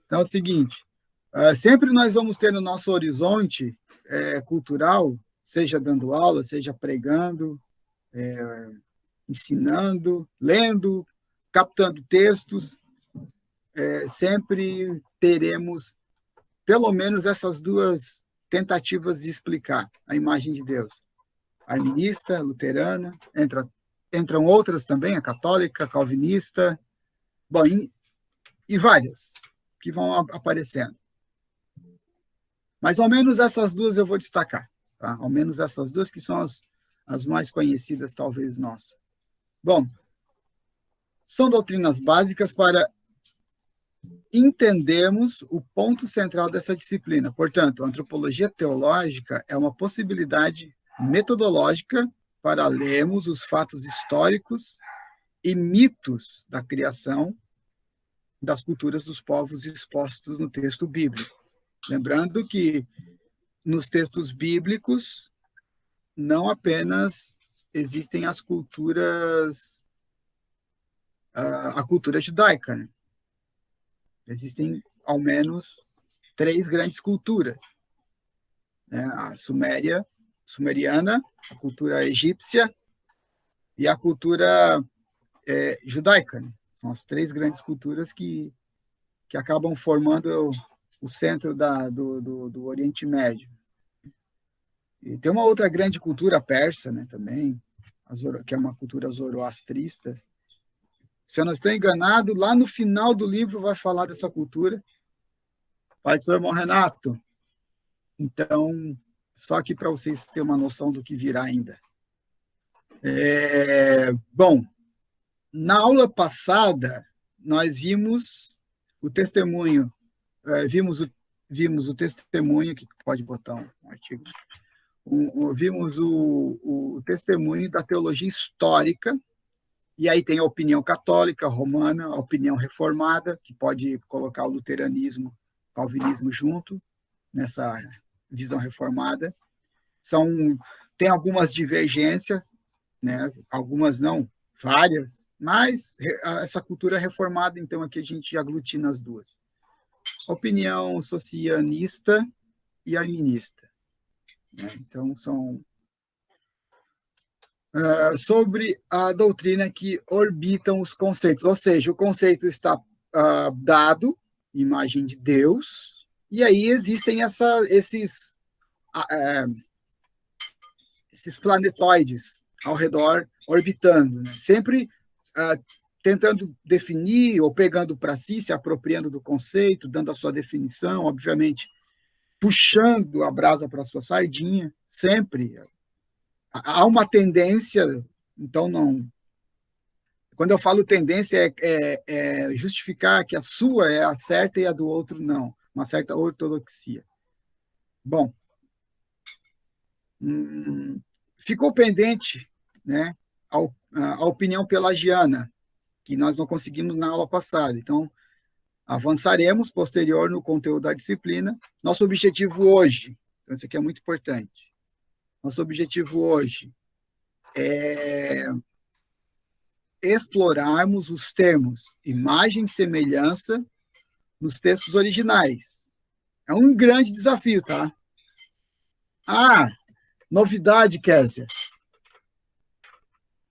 Então é o seguinte, sempre nós vamos ter no nosso horizonte cultural, seja dando aula, seja pregando, ensinando, lendo, captando textos, sempre teremos pelo menos essas duas tentativas de explicar a imagem de Deus. Arminista, luterana, entram outras também, a católica, a calvinista, bom, e várias que vão aparecendo. Mas ao menos essas duas eu vou destacar, tá? Ao menos essas duas que são as mais conhecidas, talvez, nossas. Bom, são doutrinas básicas para entendermos o ponto central dessa disciplina. Portanto, a antropologia teológica é uma possibilidade metodológica para lermos os fatos históricos e mitos da criação das culturas dos povos expostos no texto bíblico. Lembrando que nos textos bíblicos não apenas existem as culturas, a cultura judaica, né? Existem ao menos 3 grandes culturas, né? A sumeriana, a cultura egípcia e a cultura judaica, né? São as 3 grandes culturas que acabam formando o centro do Oriente Médio. E tem uma outra grande cultura persa, né, também, que é uma cultura zoroastrista. Se eu não estou enganado, lá no final do livro vai falar dessa cultura. Pai do seu irmão Renato. Então, só aqui para vocês terem uma noção do que virá ainda. Bom, na aula passada, nós vimos o testemunho, vimos o testemunho, que pode botar um artigo, vimos o testemunho da teologia histórica, e aí tem a opinião católica, romana, a opinião reformada, que pode colocar o luteranismo, o calvinismo junto, nessa visão reformada. Tem algumas divergências, né? Algumas não, várias, mas essa cultura reformada, então, aqui a gente aglutina as duas. Opinião socianista e arminista. Né? Então, são sobre a doutrina que orbitam os conceitos, ou seja, o conceito está dado, imagem de Deus, e aí existem esses planetoides ao redor orbitando, né? Sempre tentando definir ou pegando para si, se apropriando do conceito, dando a sua definição, obviamente puxando a brasa para a sua sardinha, sempre. Há uma tendência, então não. Quando eu falo tendência, é justificar que a sua é a certa e a do outro não, uma certa ortodoxia. Bom, ficou pendente, né, a opinião pelagiana, que nós não conseguimos na aula passada. Então, avançaremos posterior no conteúdo da disciplina. Nosso objetivo hoje, então isso aqui é muito importante, nosso objetivo hoje é explorarmos os termos imagem e semelhança nos textos originais. É um grande desafio, tá? Novidade, Kézia.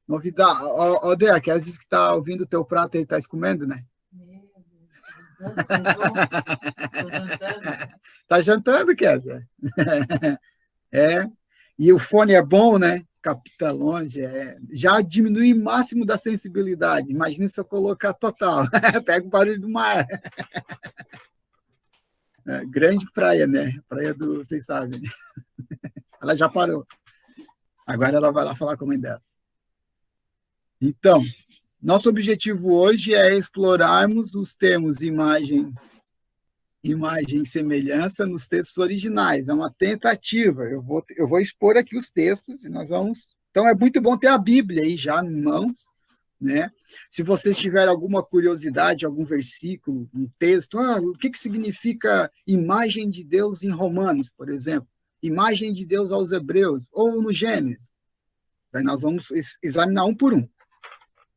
Novidade. Dea, Kézia que está ouvindo o teu prato e está comendo, né? Está jantando, Kézia? E o fone é bom, né? Capta longe, já diminui o máximo da sensibilidade. Imagina se eu colocar total. Pega o barulho do mar. Grande praia, né? Praia do, vocês sabem. Ela já parou. Agora ela vai lá falar com a mãe dela. Então, nosso objetivo hoje é explorarmos os termos imagem e semelhança nos textos originais. É uma tentativa. Eu vou expor aqui os textos e nós vamos... Então, é muito bom ter a Bíblia aí já em mãos, né? Se vocês tiverem alguma curiosidade, algum versículo, um texto, o que significa imagem de Deus em Romanos, por exemplo? Imagem de Deus aos Hebreus, ou no Gênesis. Daí nós vamos examinar um por um.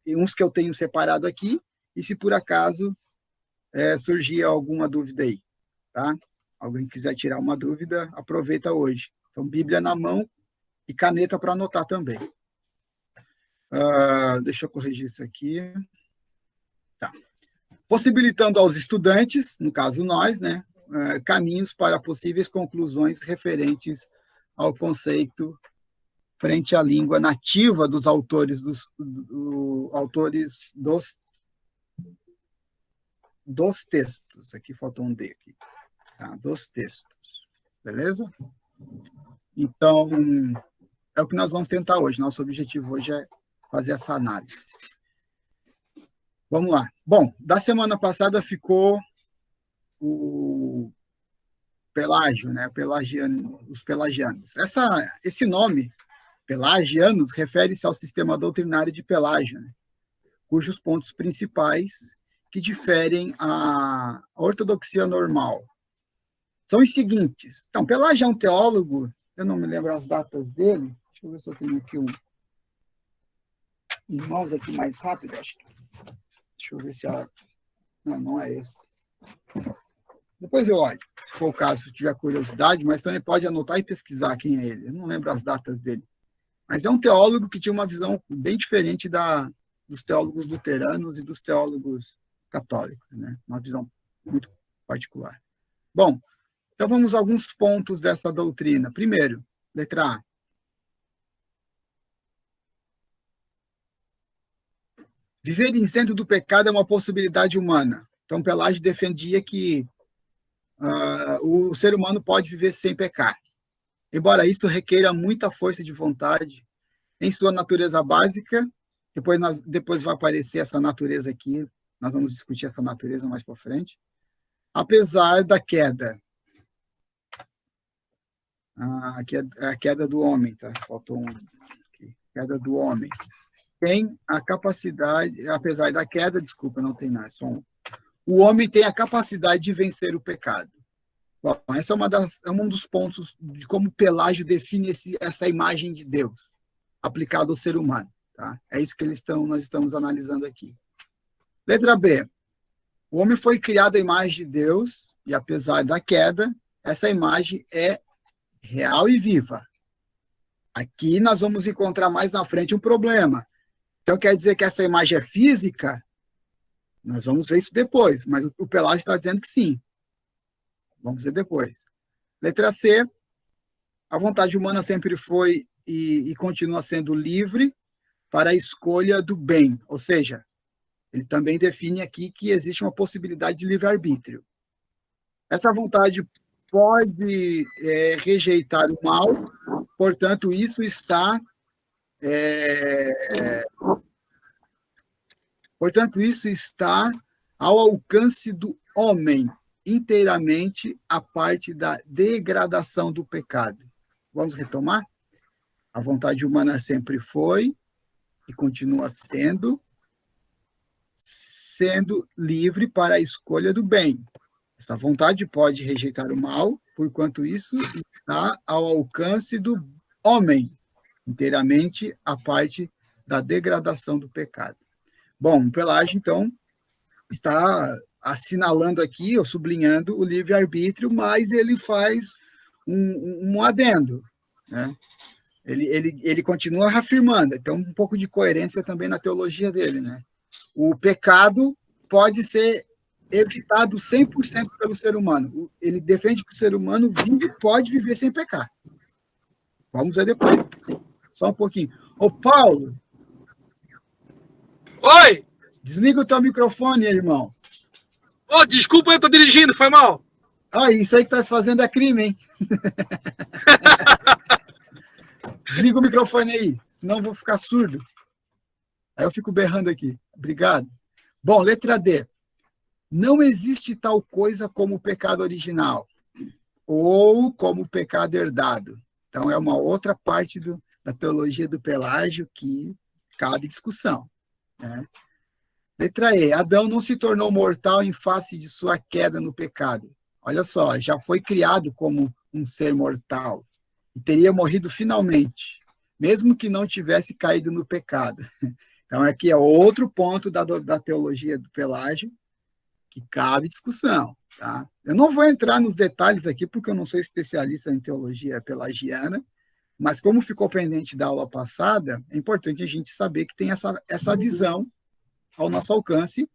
Tem uns que eu tenho separado aqui, e se por acaso surgir alguma dúvida aí, tá? Alguém quiser tirar uma dúvida, aproveita hoje. Então, Bíblia na mão e caneta para anotar também. Deixa eu corrigir isso aqui. Tá. Possibilitando aos estudantes, no caso nós, né, caminhos para possíveis conclusões referentes ao conceito frente à língua nativa dos autores dos textos. Aqui faltou um D aqui. Tá? Dos textos. Beleza? Então, é o que nós vamos tentar hoje. Nosso objetivo hoje é fazer essa análise. Vamos lá. Bom, da semana passada ficou o Pelágio, né? Os pelagianos. Esse nome, pelagianos, refere-se ao sistema doutrinário de Pelágio, né? Cujos pontos principais que diferem a ortodoxia normal são os seguintes. Então, Pelágio é um teólogo, eu não me lembro as datas dele, deixa eu ver se eu tenho aqui irmãos aqui mais rápido, acho que. Deixa eu ver se ela... Não é esse. Depois eu olho, se for o caso, se tiver curiosidade, mas também pode anotar e pesquisar quem é ele. Eu não lembro as datas dele. Mas é um teólogo que tinha uma visão bem diferente dos teólogos luteranos e dos teólogos católicos, né? Uma visão muito particular. Bom, então vamos a alguns pontos dessa doutrina. Primeiro, letra A. Viver isento do pecado é uma possibilidade humana. Então, Pelágio defendia que o ser humano pode viver sem pecar. Embora isso requeira muita força de vontade em sua natureza básica, depois vai aparecer essa natureza aqui, nós vamos discutir essa natureza mais para frente, apesar da queda. A queda do homem, tá? Faltou um aqui. Queda do homem. Tem a capacidade, apesar da queda, desculpa, não tem nada, é só um. O homem tem a capacidade de vencer o pecado. Bom, essa é um dos pontos de como Pelágio define essa imagem de Deus aplicada ao ser humano. Tá? É isso que nós estamos analisando aqui. Letra B. O homem foi criado à imagem de Deus e, apesar da queda, essa imagem é real e viva. Aqui nós vamos encontrar mais na frente um problema. Então, quer dizer que essa imagem é física? Nós vamos ver isso depois, mas o Pelágio está dizendo que sim. Vamos ver depois. Letra C. A vontade humana sempre foi e continua sendo livre para a escolha do bem. Ou seja, ele também define aqui que existe uma possibilidade de livre-arbítrio. Essa vontade pode rejeitar o mal, portanto, isso está... Portanto, isso está ao alcance do homem, inteiramente a parte da degradação do pecado. Vamos retomar? A vontade humana sempre foi e continua sendo livre para a escolha do bem. Essa vontade pode rejeitar o mal, porquanto isso está ao alcance do homem, inteiramente a parte da degradação do pecado. Bom, o Pelágio, então, está assinalando aqui, ou sublinhando o livre-arbítrio, mas ele faz um adendo, né? Ele continua reafirmando, então um pouco de coerência também na teologia dele, né? O pecado pode ser evitado 100% pelo ser humano. Ele defende que o ser humano pode viver sem pecar. Vamos ver depois. Só um pouquinho. Ô, Paulo! Oi! Desliga o teu microfone, irmão. Oh, desculpa, eu tô dirigindo, foi mal. Isso aí que tá se fazendo é crime, hein? Desliga o microfone aí, senão eu vou ficar surdo. Aí eu fico berrando aqui. Obrigado. Bom, letra D. Não existe tal coisa como o pecado original ou como o pecado herdado. Então, é uma outra parte da teologia do Pelágio que cabe discussão, né? Letra E. Adão não se tornou mortal em face de sua queda no pecado. Olha só, já foi criado como um ser mortal e teria morrido finalmente, mesmo que não tivesse caído no pecado. Então, aqui é outro ponto da teologia do Pelágio, que cabe discussão. Tá? Eu não vou entrar nos detalhes aqui, porque eu não sou especialista em teologia pelagiana, mas como ficou pendente da aula passada, é importante a gente saber que tem essa visão ao nosso alcance,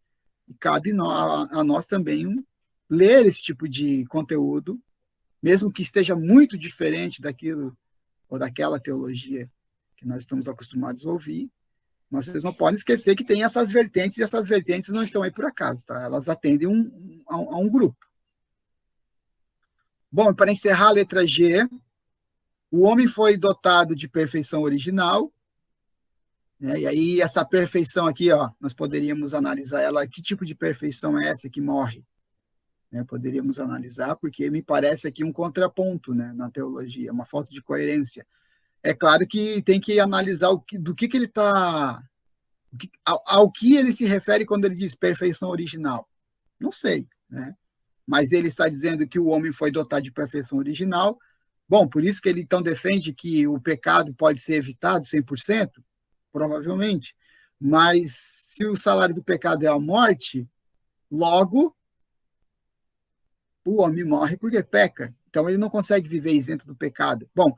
e cabe a nós também ler esse tipo de conteúdo, mesmo que esteja muito diferente daquilo ou daquela teologia que nós estamos acostumados a ouvir, mas vocês não podem esquecer que tem essas vertentes, e essas vertentes não estão aí por acaso, tá? Elas atendem a um grupo. Bom, para encerrar a letra G, o homem foi dotado de perfeição original, né? E aí essa perfeição aqui, ó, nós poderíamos analisar ela, que tipo de perfeição é essa que morre? Né? Poderíamos analisar, porque me parece aqui um contraponto, né, na teologia, uma falta de coerência. É claro que tem que analisar do que ele está... Ao que ele se refere quando ele diz perfeição original. Não sei, né? Mas ele está dizendo que o homem foi dotado de perfeição original. Bom, por isso que ele então defende que o pecado pode ser evitado 100%? Provavelmente. Mas se o salário do pecado é a morte, logo o homem morre porque peca. Então ele não consegue viver isento do pecado. Bom,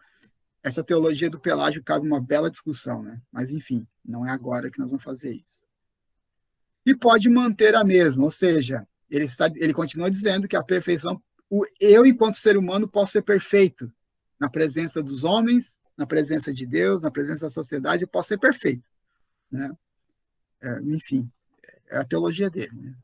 essa teologia do Pelágio cabe uma bela discussão, né? Mas enfim, não é agora que nós vamos fazer isso. E pode manter a mesma, ou seja, ele continua dizendo que a perfeição, eu, enquanto ser humano, posso ser perfeito na presença dos homens, na presença de Deus, na presença da sociedade, eu posso ser perfeito. Né? Enfim, é a teologia dele. Né?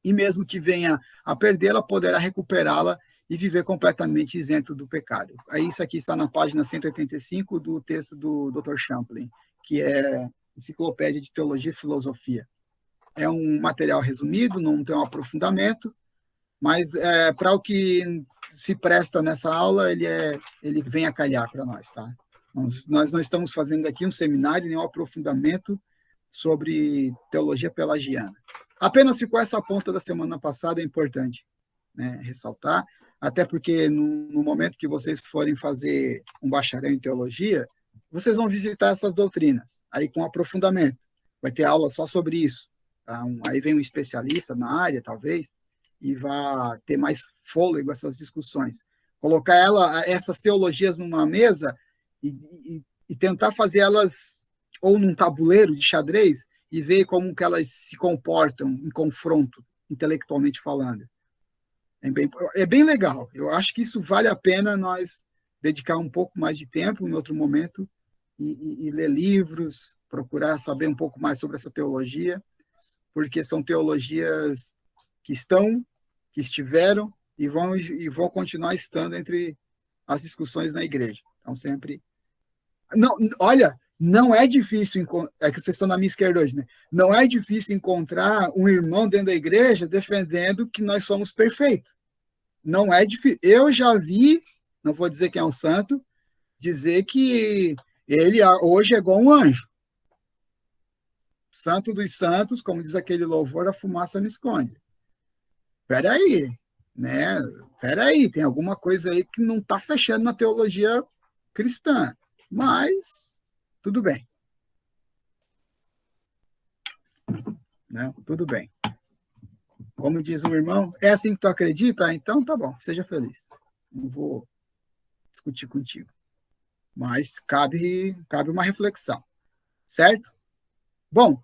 E mesmo que venha a perdê-la, poderá recuperá-la e viver completamente isento do pecado. Aí isso aqui está na página 185 do texto do Dr. Champlin, que é Enciclopédia de Teologia e Filosofia. É um material resumido, não tem um aprofundamento, mas para o que se presta nessa aula, ele vem a calhar para nós. Tá? Nós não estamos fazendo aqui um seminário, nem um aprofundamento sobre teologia pelagiana. Apenas ficou essa ponta da semana passada, é importante, né, ressaltar, até porque no momento que vocês forem fazer um bacharel em teologia, vocês vão visitar essas doutrinas, aí com aprofundamento. Vai ter aula só sobre isso. Tá? Aí vem um especialista na área, talvez, e vai ter mais fôlego essas discussões. Colocar essas teologias numa mesa e tentar fazer elas ou num tabuleiro de xadrez e ver como que elas se comportam em confronto, intelectualmente falando. É bem legal. Eu acho que isso vale a pena nós dedicar um pouco mais de tempo em outro momento e ler livros, procurar saber um pouco mais sobre essa teologia, porque são teologias que estiveram e vão continuar estando entre as discussões na igreja. Então, sempre... Não, olha, não é difícil... É que vocês estão na minha esquerda hoje, né? Não é difícil encontrar um irmão dentro da igreja defendendo que nós somos perfeitos. Não é difícil. Eu já vi, não vou dizer que é um santo, dizer que ele hoje é igual um anjo. Santo dos santos, como diz aquele louvor, a fumaça não esconde. Espera aí, né? Espera aí, tem alguma coisa aí que não está fechando na teologia cristã, mas tudo bem. Né? Tudo bem. Como diz um irmão, é assim que tu acredita? Então tá bom, seja feliz. Não vou discutir contigo. Mas cabe uma reflexão, certo? Bom,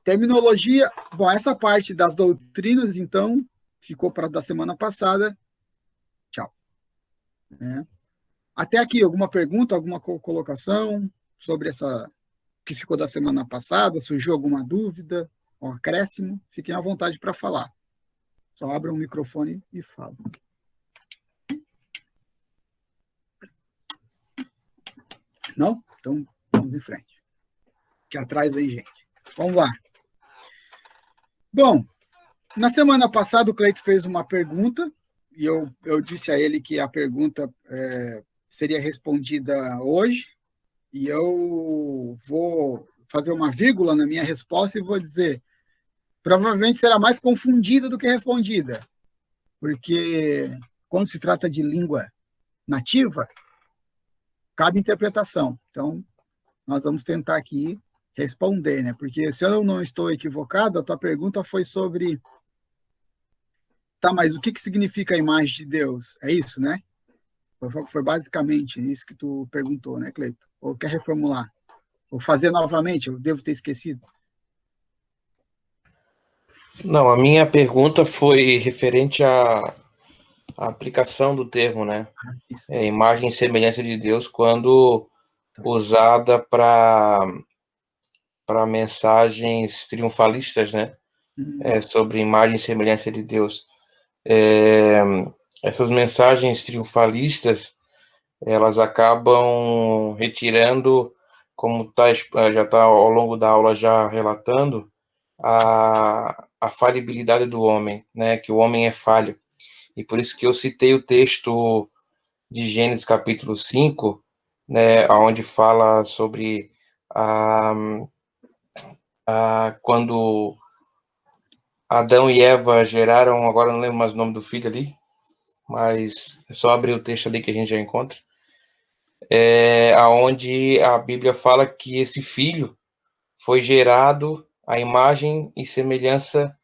terminologia. Bom, essa parte das doutrinas, então, ficou para da semana passada. Tchau. Até aqui, alguma pergunta, alguma colocação sobre essa que ficou da semana passada? Surgiu alguma dúvida ou acréscimo? Fiquem à vontade para falar. Só abram o microfone e falam. Não? Então, vamos em frente. Que atrás vem gente. Vamos lá. Bom, na semana passada o Cleito fez uma pergunta e eu disse a ele que a pergunta seria respondida hoje e eu vou fazer uma vírgula na minha resposta e vou dizer, provavelmente será mais confundida do que respondida, porque quando se trata de língua nativa, cabe interpretação. Então, nós vamos tentar aqui responder, né? Porque se eu não estou equivocado, a tua pergunta foi sobre Tá, mas o que significa a imagem de Deus? É isso, né? Foi basicamente isso que tu perguntou, né, Cleito? Ou quer reformular? Ou fazer novamente? Eu devo ter esquecido. Não, a minha pergunta foi referente à aplicação do termo, né? Isso. Imagem e semelhança de Deus, quando usada para mensagens triunfalistas, né? Sobre imagem e semelhança de Deus. Essas mensagens triunfalistas, elas acabam retirando, como já está ao longo da aula já relatando, a falibilidade do homem, né? Que o homem é falho. E por isso que eu citei o texto de Gênesis capítulo 5, né? Onde fala sobre quando Adão e Eva geraram, agora não lembro mais o nome do filho ali, mas é só abrir o texto ali que a gente já encontra, aonde a Bíblia fala que esse filho foi gerado à imagem e semelhança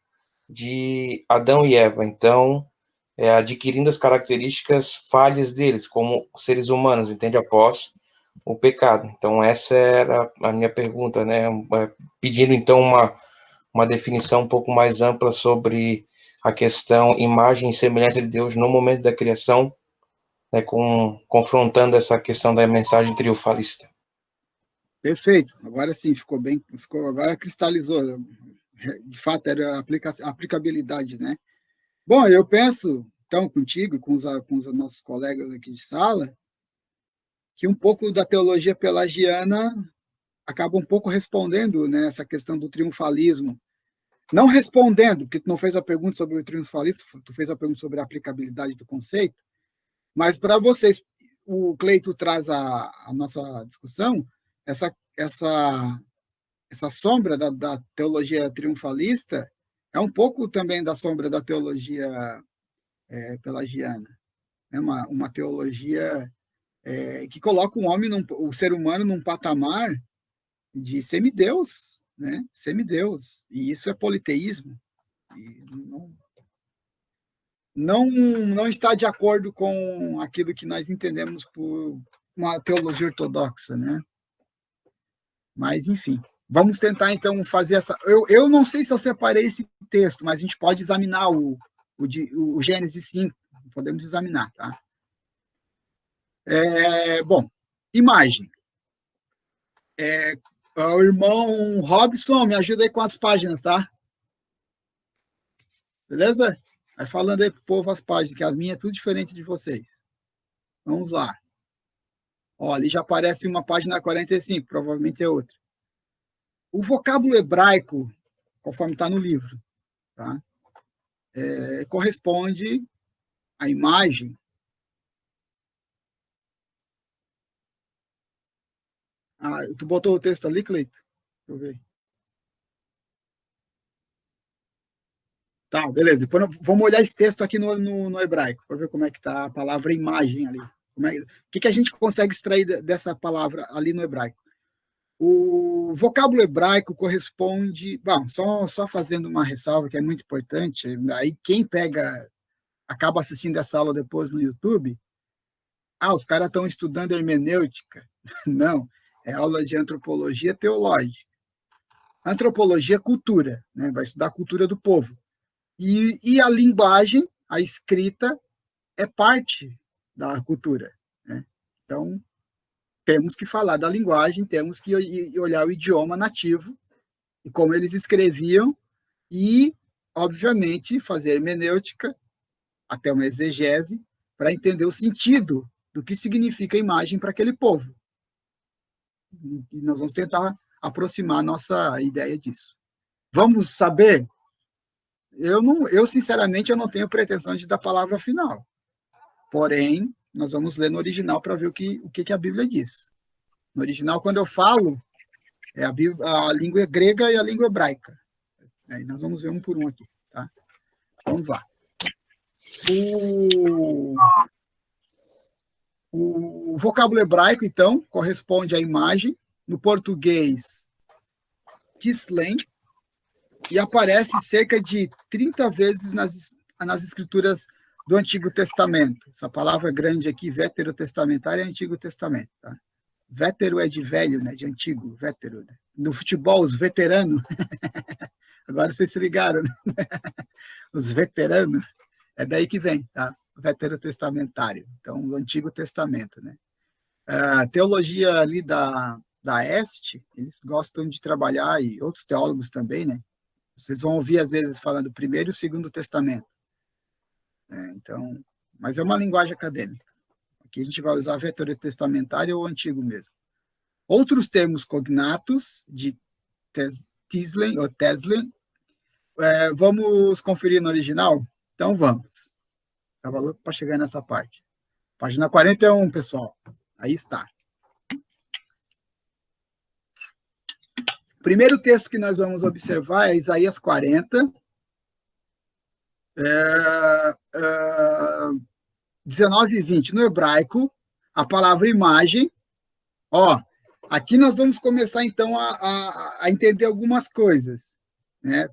de Adão e Eva, então adquirindo as características falhas deles como seres humanos, entende? Após o pecado. Então essa era a minha pergunta, né? Pedindo então uma definição um pouco mais ampla sobre a questão imagem e semelhança de Deus no momento da criação, né, confrontando essa questão da mensagem triunfalista. Perfeito. Agora sim, agora cristalizou. De fato, era a aplicabilidade, né? Bom, eu penso, então, contigo, com os nossos colegas aqui de sala, que um pouco da teologia pelagiana acaba um pouco respondendo, né, essa questão do triunfalismo. Não respondendo, porque tu não fez a pergunta sobre o triunfalismo, tu fez a pergunta sobre a aplicabilidade do conceito, mas para vocês, o Cleito traz a nossa discussão, essa sombra da teologia triunfalista é um pouco também da sombra da teologia pelagiana. É uma teologia que coloca o ser humano num patamar de semideus, né? Semideus. E isso é politeísmo. E não está de acordo com aquilo que nós entendemos por uma teologia ortodoxa, né? Mas, enfim, vamos tentar, então, fazer essa... Eu não sei se eu separei esse texto, mas a gente pode examinar o Gênesis 5, podemos examinar, tá? Bom, imagem. O irmão Robson, me ajuda aí com as páginas, tá? Beleza? Vai falando aí pro povo as páginas, que as minhas é tudo diferente de vocês. Vamos lá. Ó, ali já aparece uma página 45, provavelmente é outra. O vocábulo hebraico, conforme está no livro, tá? Corresponde à imagem. Tu botou o texto ali, Cleito? Deixa eu ver. Tá, beleza. Depois vamos olhar esse texto aqui no hebraico, para ver como é que está a palavra imagem ali. O que a gente consegue extrair dessa palavra ali no hebraico? O vocábulo hebraico corresponde... Bom, só fazendo uma ressalva que é muito importante, aí quem acaba assistindo essa aula depois no YouTube, os caras estão estudando hermenêutica. Não, é aula de antropologia teológica. Antropologia é cultura, né? Vai estudar a cultura do povo. E a linguagem, a escrita, é parte da cultura, né? Então, temos que falar da linguagem, temos que olhar o idioma nativo e como eles escreviam e, obviamente, fazer hermenêutica, até uma exegese, para entender o sentido do que significa a imagem para aquele povo. E nós vamos tentar aproximar a nossa ideia disso. Vamos saber? Eu sinceramente, eu não tenho pretensão de dar a palavra final. Porém, nós vamos ler no original para ver o que a Bíblia diz. No original, quando eu falo, é a língua grega e a língua hebraica. Aí nós vamos ver um por um aqui, tá? Vamos lá. O vocábulo hebraico, então, corresponde à imagem. No português, tislen, e aparece cerca de 30 vezes nas escrituras do Antigo Testamento. Essa palavra grande aqui, veterotestamentário, é Antigo Testamento. Tá? Vétero é de velho, né? De antigo, vétero. Né? No futebol, os veteranos. Agora vocês se ligaram, né? Os veteranos. É daí que vem, tá? Veterotestamentário. Então, o Antigo Testamento, né? A teologia ali da Este, eles gostam de trabalhar, e outros teólogos também, né? Vocês vão ouvir, às vezes, falando o Primeiro e o Segundo Testamento. Então, mas é uma linguagem acadêmica. Aqui a gente vai usar veterotestamentário ou antigo mesmo. Outros termos cognatos, de Tislen ou Teslen, vamos conferir no original? Então, vamos. Estava louco para chegar nessa parte. Página 41, pessoal. Aí está. O primeiro texto que nós vamos observar é Isaías 40, 19 e 20. No hebraico, a palavra imagem. Aqui nós vamos começar, então, a entender algumas coisas. Né?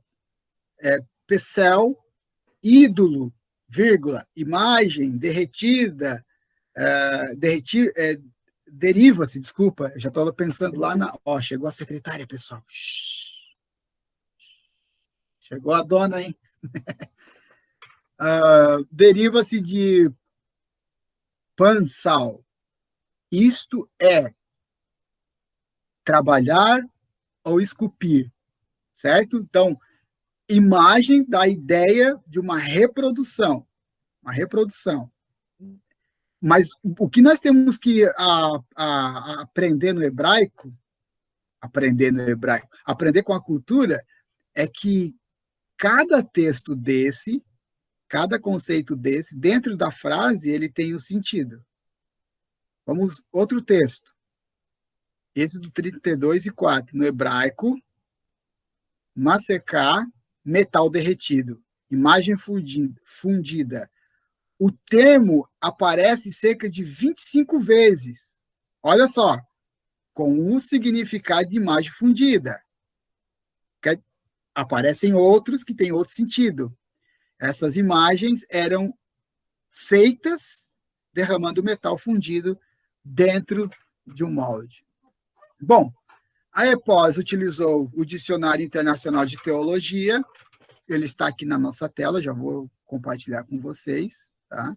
Pecel, ídolo, vírgula, imagem, derretida, deriva-se, desculpa, já estou pensando lá na... chegou a secretária, pessoal. Chegou a dona, hein? Deriva-se de pansal. Isto é trabalhar ou esculpir, certo? Então, imagem dá a ideia de uma reprodução. Uma reprodução. Mas o que nós temos que aprender no hebraico, aprender com a cultura, é que cada texto desse, cada conceito desse, dentro da frase, ele tem um sentido. Vamos, outro texto. Êxodo 32 e 4. No hebraico, maseká, metal derretido, imagem fundida. O termo aparece cerca de 25 vezes. Olha só, com o significado de imagem fundida. Aparecem outros que têm outro sentido. Essas imagens eram feitas derramando metal fundido dentro de um molde. Bom, a EPOS utilizou o Dicionário Internacional de Teologia. Ele está aqui na nossa tela, já vou compartilhar com vocês. Tá?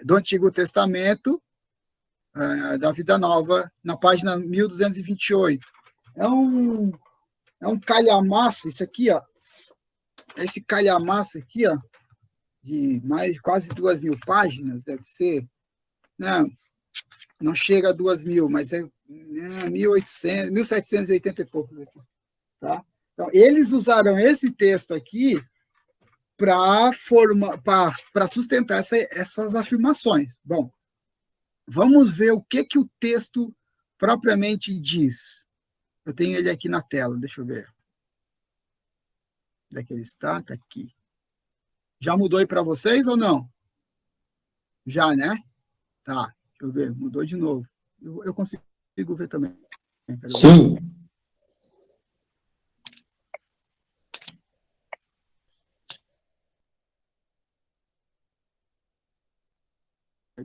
Do Antigo Testamento, da Vida Nova, na página 1228. É um calhamaço, isso aqui, ó. Esse calhamaço aqui, ó, de quase 2.000 páginas, deve ser. Não chega a 2.000, mas é 1.800, 1.780 e poucos aqui. Tá? Então, eles usaram esse texto aqui para sustentar essas afirmações. Bom, vamos ver o que o texto propriamente diz. Eu tenho ele aqui na tela, deixa eu ver. Onde é que ele está? Está aqui. Já mudou aí para vocês ou não? Já, né? Tá, deixa eu ver, mudou de novo. Eu consigo ver também. Sim.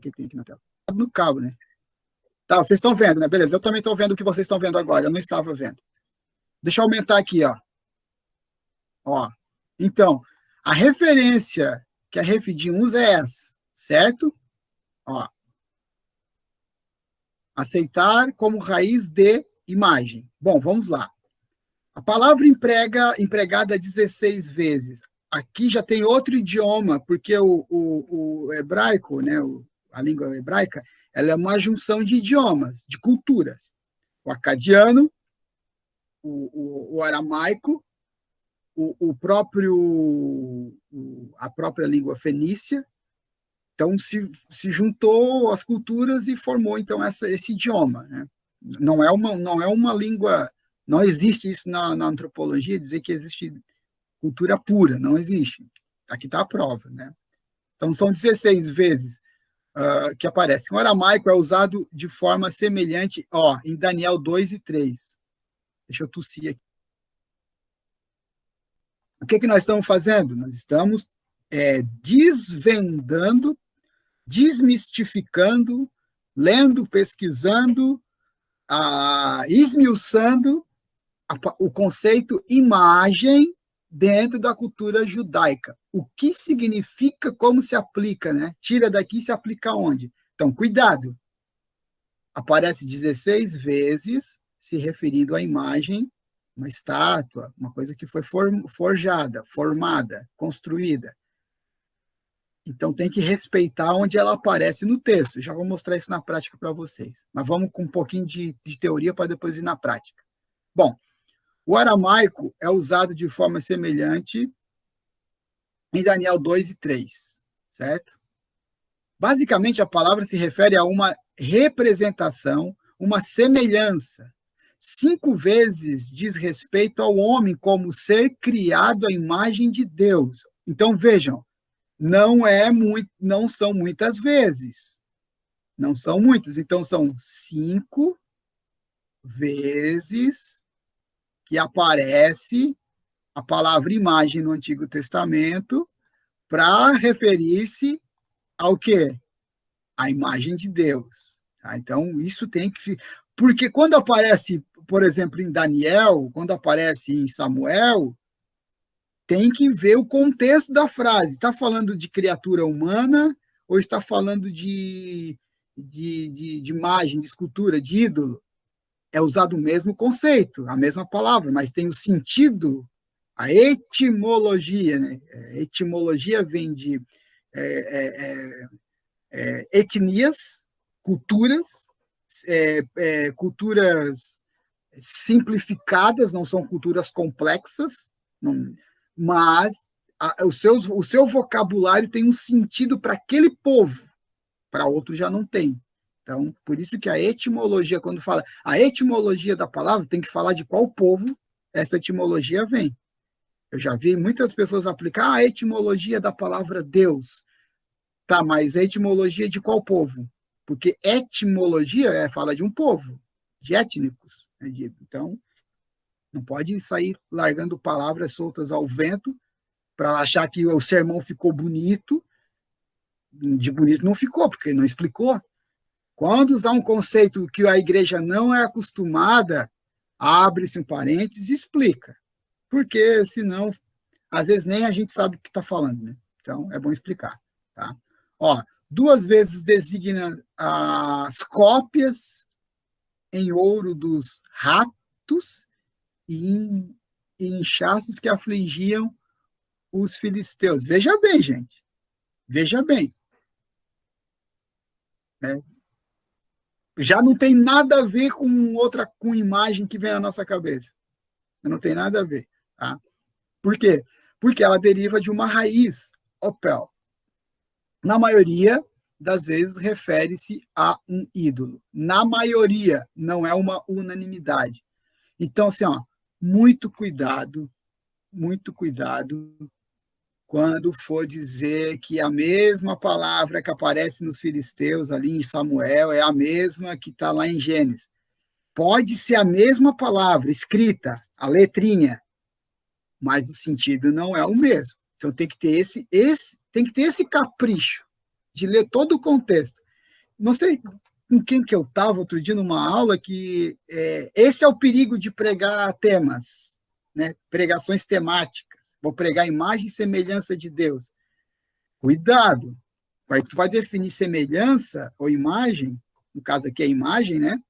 Que tem aqui na tela. No cabo, né? Tá, vocês estão vendo, né? Beleza, eu também estou vendo o que vocês estão vendo agora, eu não estava vendo. Deixa eu aumentar aqui, ó. Então, a referência que a Refidim usa é essa, certo? Ó. Aceitar como raiz de imagem. Bom, vamos lá. A palavra empregada 16 vezes. Aqui já tem outro idioma, porque o hebraico, né, a língua hebraica, ela é uma junção de idiomas, de culturas. O acadiano, o aramaico, a própria língua fenícia. Então, se juntou as culturas e formou, então, esse idioma. Né? Não é uma língua... Não existe isso na antropologia, dizer que existe cultura pura, não existe. Aqui está a prova. Né? Então, são 16 vezes que aparece. O aramaico é usado de forma semelhante em Daniel 2 e 3. Deixa eu tossir aqui. O que nós estamos fazendo? Nós estamos desvendando, desmistificando, lendo, pesquisando, esmiuçando o conceito imagem dentro da cultura judaica. O que significa, como se aplica, né? Tira daqui e se aplica onde? Então, cuidado. Aparece 16 vezes se referindo à imagem, uma estátua, uma coisa que foi forjada, formada, construída. Então, tem que respeitar onde ela aparece no texto. Já vou mostrar isso na prática para vocês. Mas vamos com um pouquinho de teoria para depois ir na prática. Bom, o aramaico é usado de forma semelhante em Daniel 2 e 3, certo? Basicamente, a palavra se refere a uma representação, uma semelhança. 5 vezes diz respeito ao homem como ser criado à imagem de Deus. Então, vejam, não são muitas vezes. Não são muitas. Então, são 5 vezes que aparece a palavra imagem no Antigo Testamento para referir-se ao quê? A imagem de Deus. Tá? Então, isso tem que... Porque quando aparece, por exemplo, em Daniel, quando aparece em Samuel, tem que ver o contexto da frase. Está falando de criatura humana ou está falando de imagem, de escultura, de ídolo? É usado o mesmo conceito, a mesma palavra, mas tem o sentido, a etimologia, né? Etimologia vem de etnias, culturas, culturas simplificadas, não são culturas complexas, não, mas o seu vocabulário tem um sentido para aquele povo, para outro já não tem. Então, por isso que a etimologia, quando fala a etimologia da palavra, tem que falar de qual povo essa etimologia vem. Eu já vi muitas pessoas aplicar a etimologia da palavra Deus. Tá, mas a etimologia de qual povo? Porque etimologia fala de um povo, de étnicos. Né? Então, não pode sair largando palavras soltas ao vento para achar que o sermão ficou bonito. De bonito não ficou, porque não explicou. Quando usar um conceito que a igreja não é acostumada, abre-se um parênteses e explica. Porque, senão, às vezes nem a gente sabe o que está falando. Né? Então, é bom explicar. Tá? Ó, 2 vezes designa as cópias em ouro dos ratos e inchaços que afligiam os filisteus. Veja bem, gente. Veja bem. Já não tem nada a ver com imagem que vem na nossa cabeça. Não tem nada a ver. Tá? Por quê? Porque ela deriva de uma raiz, opel. Na maioria das vezes, refere-se a um ídolo. Na maioria, não é uma unanimidade. Então, assim, ó, muito cuidado quando for dizer que a mesma palavra que aparece nos filisteus, ali em Samuel, é a mesma que está lá em Gênesis. Pode ser a mesma palavra escrita, a letrinha, mas o sentido não é o mesmo. Então tem que ter esse capricho de ler todo o contexto. Não sei com quem que eu estava outro dia numa aula que esse é o perigo de pregar temas, né? Pregações temáticas. Vou pregar imagem e semelhança de Deus. Cuidado. Aí tu vai definir semelhança ou imagem, no caso aqui é imagem, né?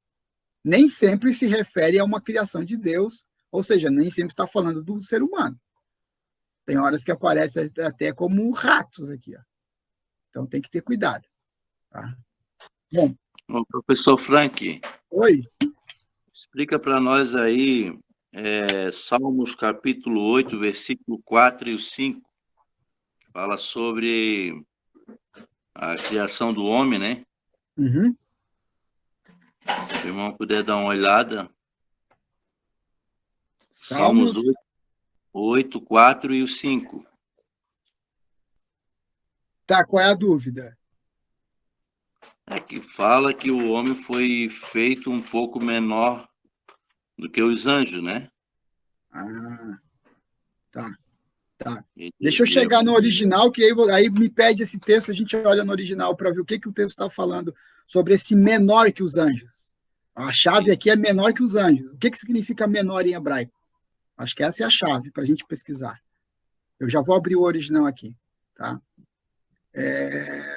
Nem sempre se refere a uma criação de Deus, ou seja, nem sempre está falando do ser humano. Tem horas que aparece até como ratos aqui, ó. Então tem que ter cuidado. Tá? Bom. Bom, professor Frank. Oi. Explica para nós aí Salmos capítulo 8, versículo 4 e o 5. Fala sobre a criação do homem, né? Uhum. Se o irmão puder dar uma olhada. Salmos 8, 4 e o 5. Tá, qual é a dúvida? É que fala que o homem foi feito um pouco menor do que os anjos, né? Ah, tá. Deixa eu chegar no original, que aí me pede esse texto, a gente olha no original para ver o que o texto está falando sobre esse menor que os anjos. A chave aqui é menor que os anjos. O que significa menor em hebraico? Acho que essa é a chave para a gente pesquisar. Eu já vou abrir o original aqui. Tá?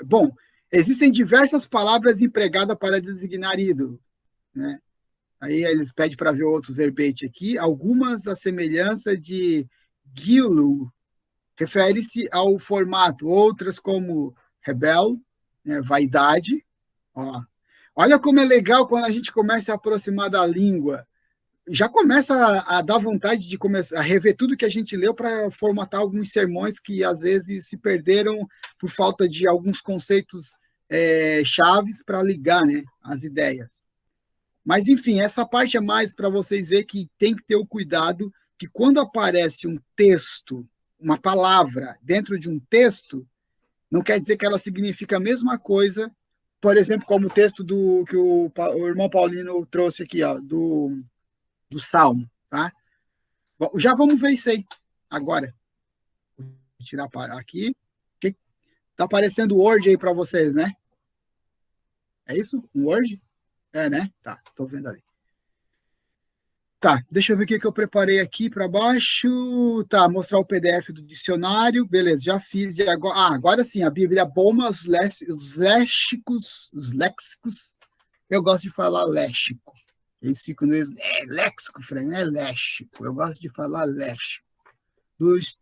Bom, existem diversas palavras empregadas para designar ídolo. Né? Aí eles pedem para ver outros verbetes aqui. Algumas a semelhança de Gilu, refere-se ao formato, outras como rebel, né, vaidade. Ó. Olha como é legal quando a gente começa a aproximar da língua. Já começa a dar vontade de começar a rever tudo que a gente leu para formatar alguns sermões que às vezes se perderam por falta de alguns conceitos chaves para ligar, né, as ideias. Mas, enfim, essa parte é mais para vocês verem que tem que ter o cuidado que quando aparece um texto, uma palavra dentro de um texto, não quer dizer que ela significa a mesma coisa, por exemplo, como o texto que o irmão Paulino trouxe aqui, ó, do Salmo. Tá? Bom, já vamos ver isso aí, agora. Vou tirar aqui. Está aparecendo o Word aí para vocês, né? É isso? Um Word? É, né? Tá, estou vendo ali. Tá, deixa eu ver o que eu preparei aqui para baixo. Tá, mostrar o PDF do dicionário. Beleza, já fiz. E agora sim, a Bíblia Boma, os léxicos. Eu gosto de falar léxico. Eles ficam no léxico, Fran, não é léxico. Eu gosto de falar léxico.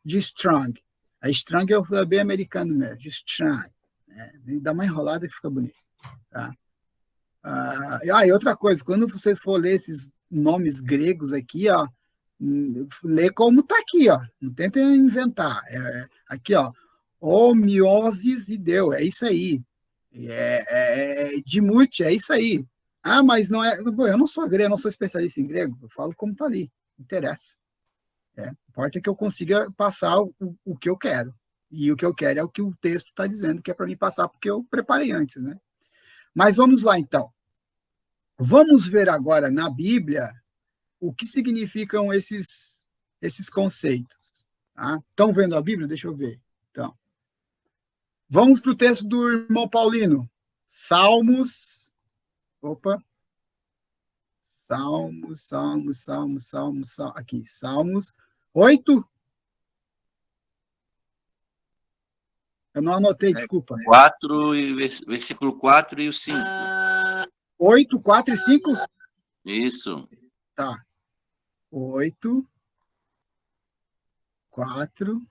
De Strong. A Strong é bem americano mesmo, de Strong. Dá uma enrolada que fica bonito. Tá? E outra coisa, quando vocês for ler esses nomes gregos aqui, ó, lê como está aqui, ó. Não tenta inventar. Aqui, ó, homioses e deu, é isso aí. Dimute, é isso aí. Mas não é. Eu não sou grego, eu não sou especialista em grego, eu falo como está ali, não interessa. Importa que eu consiga passar o que eu quero. E o que eu quero é o que o texto está dizendo, que é para mim passar, porque eu preparei antes, né? Mas vamos lá, então. Vamos ver agora na Bíblia o que significam esses conceitos. Tá? Estão vendo a Bíblia? Deixa eu ver. Então, vamos para o texto do irmão Paulino. Salmos. Opa. Salmos. Aqui, Salmos 8. Eu não anotei, desculpa. 4, versículo 4 e o 5. 8, 4 e 5? Isso. Tá. 8, 4.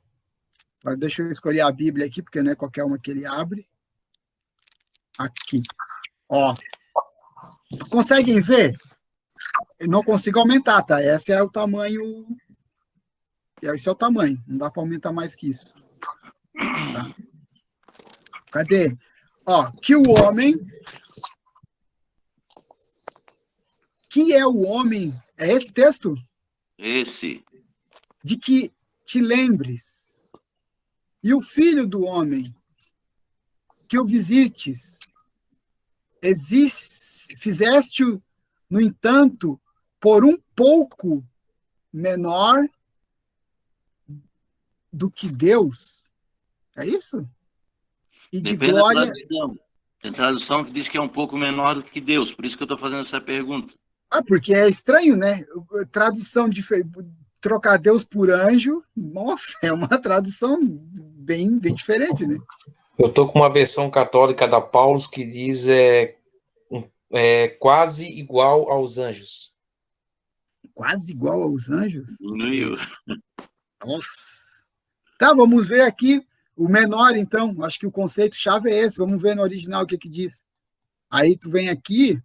Agora deixa eu escolher a Bíblia aqui, porque não é qualquer uma que ele abre. Aqui. Ó. Conseguem ver? Eu não consigo aumentar, tá? Esse é o tamanho. Esse é o tamanho. Não dá para aumentar mais que isso. Tá? Cadê? Ó, que o homem. Que é o homem? É esse texto? Esse. De que te lembres. E o filho do homem, que o visites. Fizeste-o, no entanto, por um pouco menor do que Deus. É isso? E de Depende glória. da tradução. Tem tradução que diz que é um pouco menor do que Deus, por isso que eu estou fazendo essa pergunta. Porque é estranho, né? Tradução de trocar Deus por anjo, nossa, é uma tradução bem diferente, né? Eu estou com uma versão católica da Paulus que diz quase igual aos anjos. Quase igual aos anjos? Diminuiu. Nossa. Tá, vamos ver aqui o menor, então. Acho que o conceito-chave é esse. Vamos ver no original o que diz. Aí tu vem aqui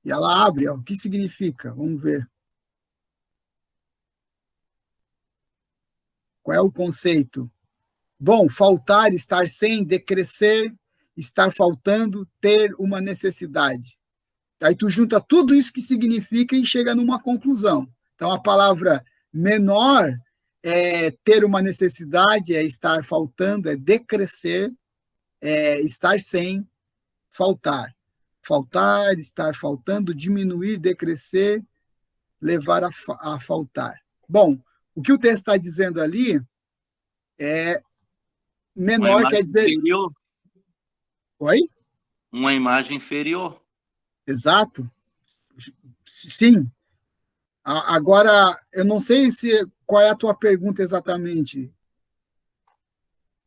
e ela abre, ó. O que significa? Vamos ver. Qual é o conceito? Bom, faltar, estar sem, decrescer, estar faltando, ter uma necessidade. Aí tu junta tudo isso que significa e chega numa conclusão. Então, a palavra menor é ter uma necessidade, é estar faltando, é decrescer, é estar sem, faltar. Faltar, estar faltando, diminuir, decrescer, levar a faltar. Bom, o que o texto está dizendo ali é menor, quer dizer... Inferior. Oi? Uma imagem inferior. Exato. Sim. Agora, eu não sei qual é a tua pergunta exatamente.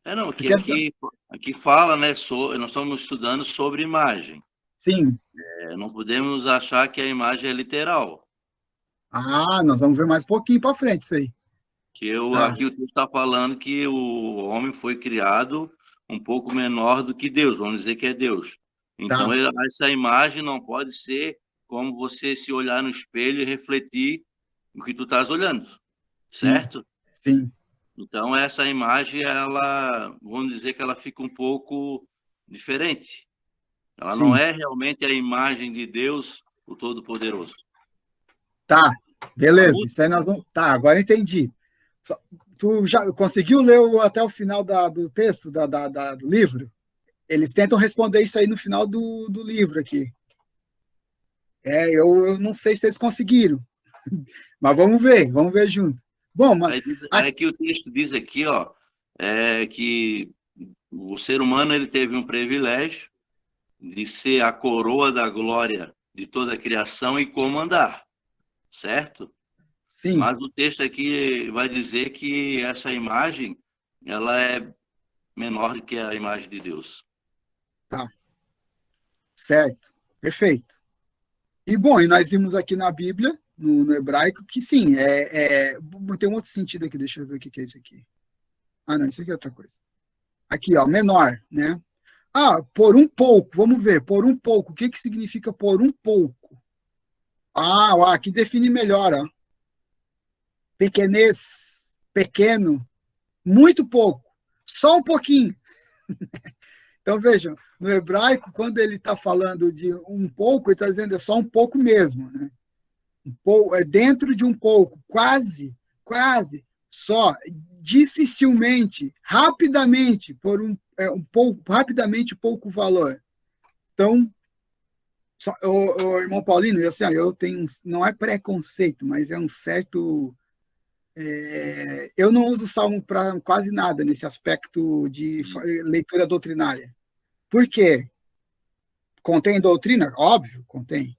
Não, que aqui fala, né, nós estamos estudando sobre imagem. Sim. Não podemos achar que a imagem é literal. Nós vamos ver mais um pouquinho para frente isso aí. Aqui o texto está falando que o homem foi criado um pouco menor do que Deus, vamos dizer que é Deus. Então, essa imagem não pode ser como você se olhar no espelho e refletir o que tu estás olhando, certo? Sim. Então, essa imagem, vamos dizer que ela fica um pouco diferente. Ela não é realmente a imagem de Deus, o Todo-Poderoso. Tá, beleza. Isso aí nós vamos... Tá, agora entendi. Tu já conseguiu ler até o final do texto, do livro? Eles tentam responder isso aí no final do livro aqui. Eu não sei se eles conseguiram. Mas vamos ver junto. Bom, mas... que o texto diz aqui, que o ser humano ele teve um privilégio de ser a coroa da glória de toda a criação e comandar, certo? Sim. Mas o texto aqui vai dizer que essa imagem, ela é menor do que a imagem de Deus. Tá. Certo. Perfeito. E, bom, nós vimos aqui na Bíblia, no hebraico, que sim, tem um outro sentido aqui, deixa eu ver o que é isso aqui. Não, isso aqui é outra coisa. Aqui, menor, né? Por um pouco, vamos ver, por um pouco, o que significa por um pouco? Aqui define melhor, Pequenez, pequeno, muito pouco, só um pouquinho. Então, vejam, no hebraico, quando ele está falando de um pouco, ele está dizendo só um pouco mesmo, né? Dentro de um pouco, quase, só, dificilmente, rapidamente, por um pouco, rapidamente, pouco valor. Então, o irmão Paulino, assim, eu tenho, não é preconceito, mas é um certo... eu não uso Salmo para quase nada nesse aspecto de leitura doutrinária. Por quê? Contém doutrina? Óbvio, contém.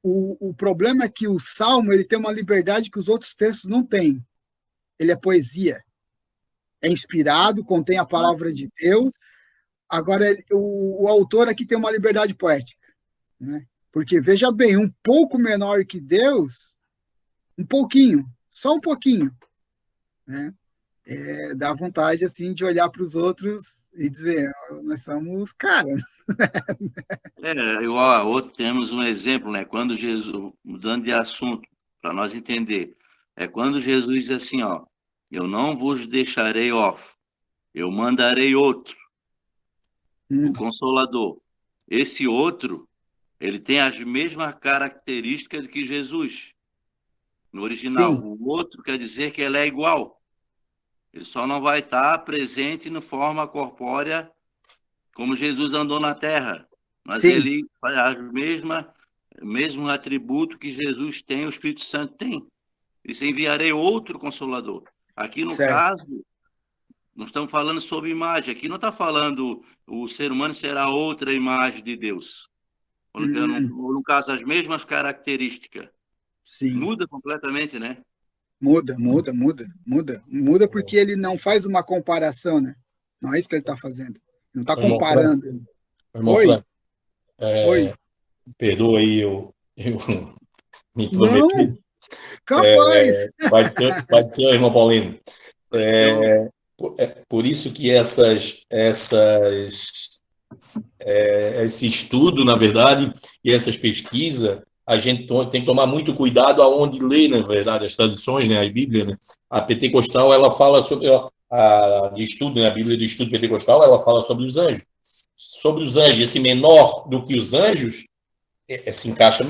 O problema é que o Salmo ele tem uma liberdade que os outros textos não têm. Ele é poesia. É inspirado, contém a palavra de Deus. Agora, o autor aqui tem uma liberdade poética, né? Porque, veja bem, um pouco menor que Deus, um pouquinho, só um pouquinho, né? Dá vontade, assim, de olhar para os outros e dizer, nós somos caras. Temos um exemplo, né? Quando Jesus, mudando de assunto, para nós entender, quando Jesus diz assim, eu não vos deixarei órfãos, eu mandarei outro, o Consolador. Esse outro, ele tem as mesmas características que Jesus. No original, Sim. O outro quer dizer que ele é igual. Ele só não vai estar presente na forma corpórea como Jesus andou na Terra. Mas Sim. ele faz o mesmo atributo que Jesus tem, o Espírito Santo tem. Isso enviarei outro Consolador. Aqui no caso, nós estamos falando sobre imagem. Aqui não está falando o ser humano será outra imagem de Deus. No caso, as mesmas características. Sim. Muda completamente, né? Muda porque ele não faz uma comparação, né? Não é isso que ele está fazendo. Não está comparando. Oi? Oi. Perdoa aí, eu me intrometi. Não, capaz. Vai ter, irmão Paulino. Por isso que esse estudo, na verdade, e essas pesquisas, a gente tem que tomar muito cuidado aonde lê, na verdade, as tradições, né, a Bíblia, né? A pentecostal, ela fala sobre de estudo, né, a Bíblia de estudo pentecostal, ela fala sobre os anjos. Sobre os anjos, esse menor do que os anjos, se encaixa,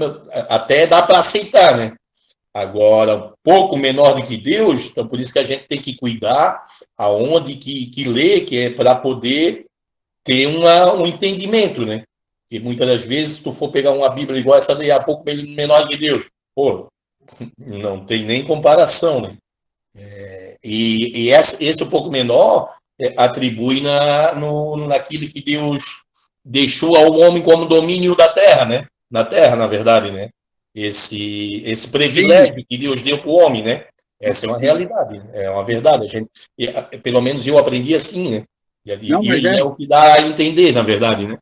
até dá para aceitar, né? Agora, um pouco menor do que Deus, então por isso que a gente tem que cuidar aonde que lê, que é para poder ter um entendimento, né? Porque muitas das vezes, se tu for pegar uma Bíblia igual essa daí, a pouco menor que Deus, não tem nem comparação, né? E esse um pouco menor atribui naquilo que Deus deixou ao homem como domínio da terra, né? Na terra, na verdade, né? Esse privilégio que Deus deu para o homem, né? Essa é uma realidade, é uma verdade. Pelo menos eu aprendi assim, né? E é o que dá a entender, na verdade, né?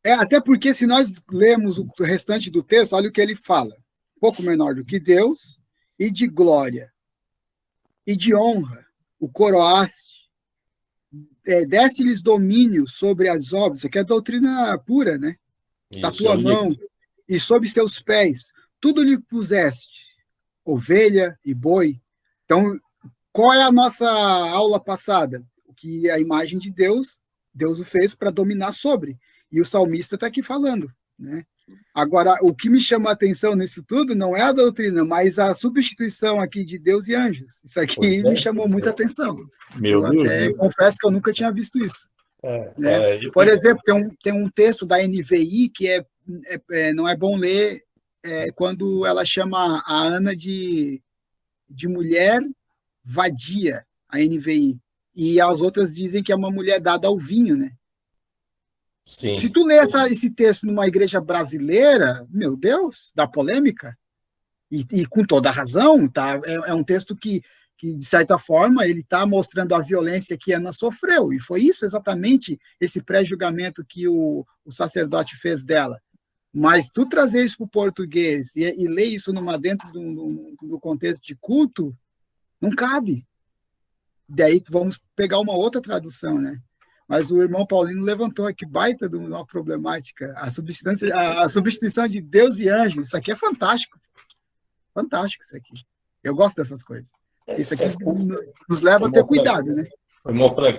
Até porque se nós lermos o restante do texto, olha o que ele fala. Pouco menor do que Deus, e de glória, e de honra, o coroaste, deste-lhes domínio sobre as obras, isso aqui é doutrina pura, né? Da tua mão, e sob seus pés, tudo lhe puseste, ovelha e boi. Então, qual é a nossa aula passada? O que a imagem de Deus o fez para dominar sobre. E o salmista está aqui falando, né? Agora, o que me chama a atenção nisso tudo não é a doutrina, mas a substituição aqui de Deus e anjos. Isso aqui me chamou muita atenção. Eu até confesso que eu nunca tinha visto isso. Né? Por exemplo, tem um texto da NVI que não é bom ler quando ela chama a Ana de mulher vadia, a NVI. E as outras dizem que é uma mulher dada ao vinho, né? Sim. Se tu lê esse texto numa igreja brasileira, meu Deus, dá polêmica. E com toda a razão, tá? É um texto que, de certa forma, ele está mostrando a violência que Ana sofreu. E foi isso exatamente, esse pré-julgamento que o sacerdote fez dela. Mas tu trazer isso para o português e ler isso dentro do contexto de culto, não cabe. Daí vamos pegar uma outra tradução, né? Mas o irmão Paulino levantou aqui baita de uma problemática, a substituição de Deus e anjos. Isso aqui é fantástico. Fantástico isso aqui. Eu gosto dessas coisas. Isso aqui nos leva a ter cuidado, né?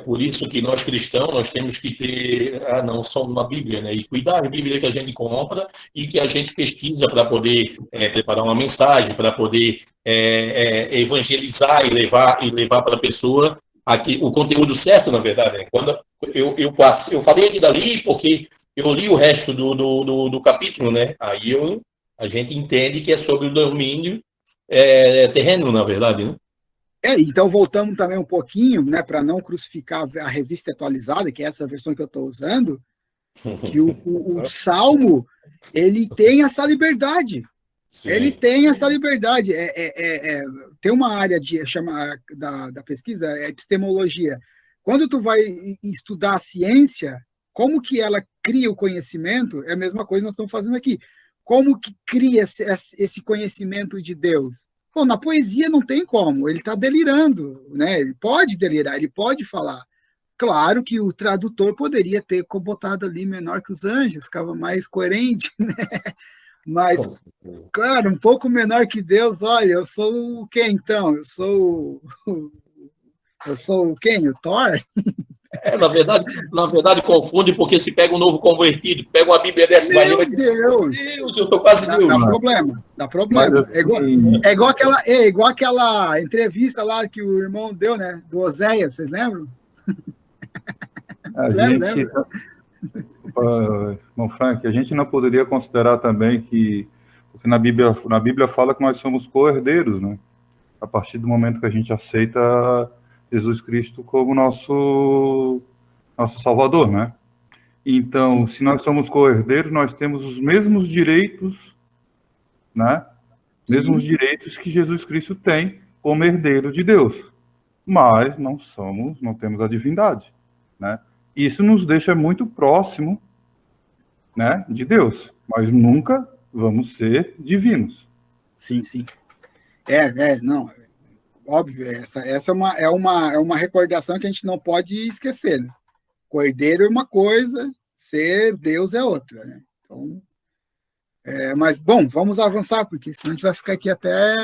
Por isso que nós cristãos nós temos que ter não só uma Bíblia, né? E cuidar da Bíblia que a gente compra e que a gente pesquisa para poder preparar uma mensagem, para poder evangelizar e levar para a pessoa aqui, o conteúdo certo, na verdade. Né? Quando eu falei aqui dali porque eu li o resto do capítulo, né? Aí a gente entende que é sobre o domínio terreno, na verdade, né? Então voltamos também um pouquinho, né, para não crucificar a revista atualizada, que é essa versão que eu estou usando, que o Salmo, ele tem essa liberdade. Sim. Ele tem essa liberdade. Tem uma área da pesquisa, epistemologia. Quando tu vai estudar a ciência, como que ela cria o conhecimento, é a mesma coisa que nós estamos fazendo aqui. Como que cria esse conhecimento de Deus? Bom, na poesia não tem como, ele está delirando, né? Ele pode delirar, ele pode falar. Claro que o tradutor poderia ter botado ali menor que os anjos, ficava mais coerente, né? Mas, claro, um pouco menor que Deus, olha, eu sou quem então? Eu sou quem? O Thor? Na verdade, confunde porque se pega um novo convertido, pega uma Bíblia dessa Meu Deus, eu estou quase Deus. Dá problema. É igual aquela entrevista lá que o irmão deu, né? Do Oséias, vocês lembram? Lembra? Irmão Frank, a gente não poderia considerar também porque na Bíblia fala que nós somos co-herdeiros, né? A partir do momento que a gente aceita Jesus Cristo como nosso Salvador, né? Então, se nós somos co-herdeiros, nós temos os mesmos direitos, né? Mesmos direitos que Jesus Cristo tem como herdeiro de Deus. Mas não temos a divindade, né? Isso nos deixa muito próximo, né, de Deus, mas nunca vamos ser divinos. Sim. Não, óbvio, essa é uma recordação que a gente não pode esquecer, né? Cordeiro é uma coisa, ser Deus é outra, né? Então, mas, bom, vamos avançar, porque senão a gente vai ficar aqui até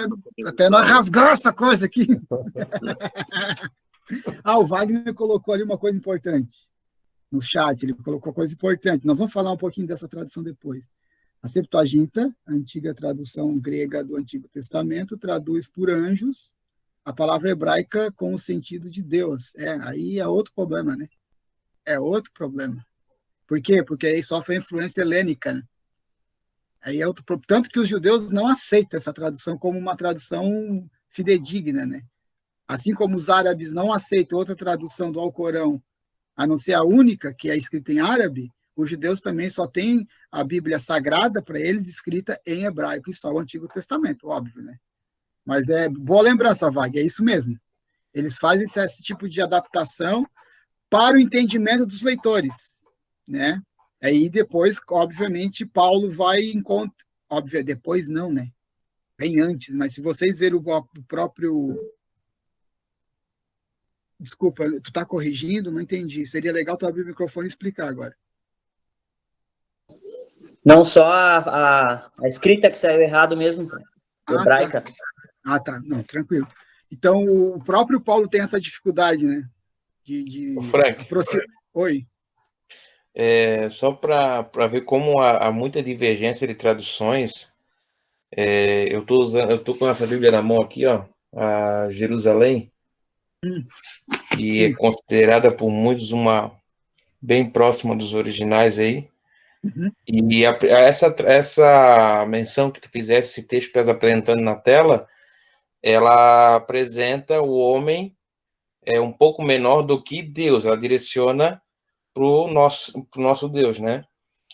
nós rasgar essa coisa aqui. O Wagner colocou ali uma coisa importante no chat, ele colocou coisa importante. Nós vamos falar um pouquinho dessa tradução depois. A Septuaginta, a antiga tradução grega do Antigo Testamento, traduz por anjos a palavra hebraica com o sentido de Deus. Aí é outro problema, né? É outro problema. Por quê? Porque aí sofre a influência helênica, né? Aí é outro problema. Tanto que os judeus não aceitam essa tradução como uma tradução fidedigna, né? Assim como os árabes não aceitam outra tradução do Alcorão, a não ser a única, que é escrita em árabe, os judeus também só têm a Bíblia Sagrada para eles escrita em hebraico, e só o Antigo Testamento, óbvio, né? Mas é boa lembrança, Wagner, é isso mesmo. Eles fazem esse tipo de adaptação para o entendimento dos leitores, né? Aí depois, obviamente, Paulo vai em conta, óbvio, depois não, né? Bem antes, mas se vocês verem o próprio... Desculpa, tu tá corrigindo? Não entendi. Seria legal tu abrir o microfone e explicar agora. Não só a escrita que saiu errado mesmo, hebraica. Tá. Não, tranquilo. Então, o próprio Paulo tem essa dificuldade, né? De Frank, Oi. Só para ver como há muita divergência de traduções, eu tô com essa Bíblia na mão aqui, ó, a Jerusalém, que é considerada por muitos uma bem próxima dos originais aí. Uhum. E essa menção que tu fizesse, esse texto que estás apresentando na tela, ela apresenta o homem um pouco menor do que Deus, ela direciona para o nosso Deus, né?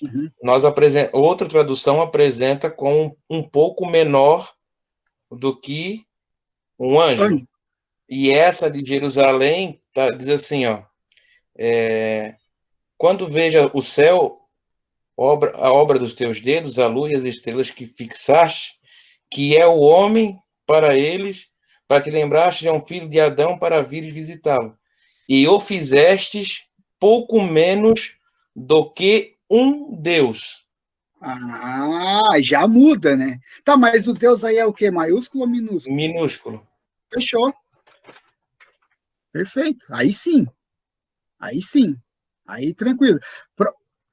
Uhum. Outra tradução apresenta como um pouco menor do que um anjo. E essa de Jerusalém diz assim, ó, quando veja o céu, a obra dos teus dedos, a lua e as estrelas que fixaste, que é o homem para eles, para te lembraste, é um filho de Adão para vires visitá-lo. E o fizestes pouco menos do que um Deus. Já muda, né? Tá, mas o Deus aí é o quê? Maiúsculo ou minúsculo? Minúsculo. Fechou. Perfeito. Aí sim. Aí tranquilo.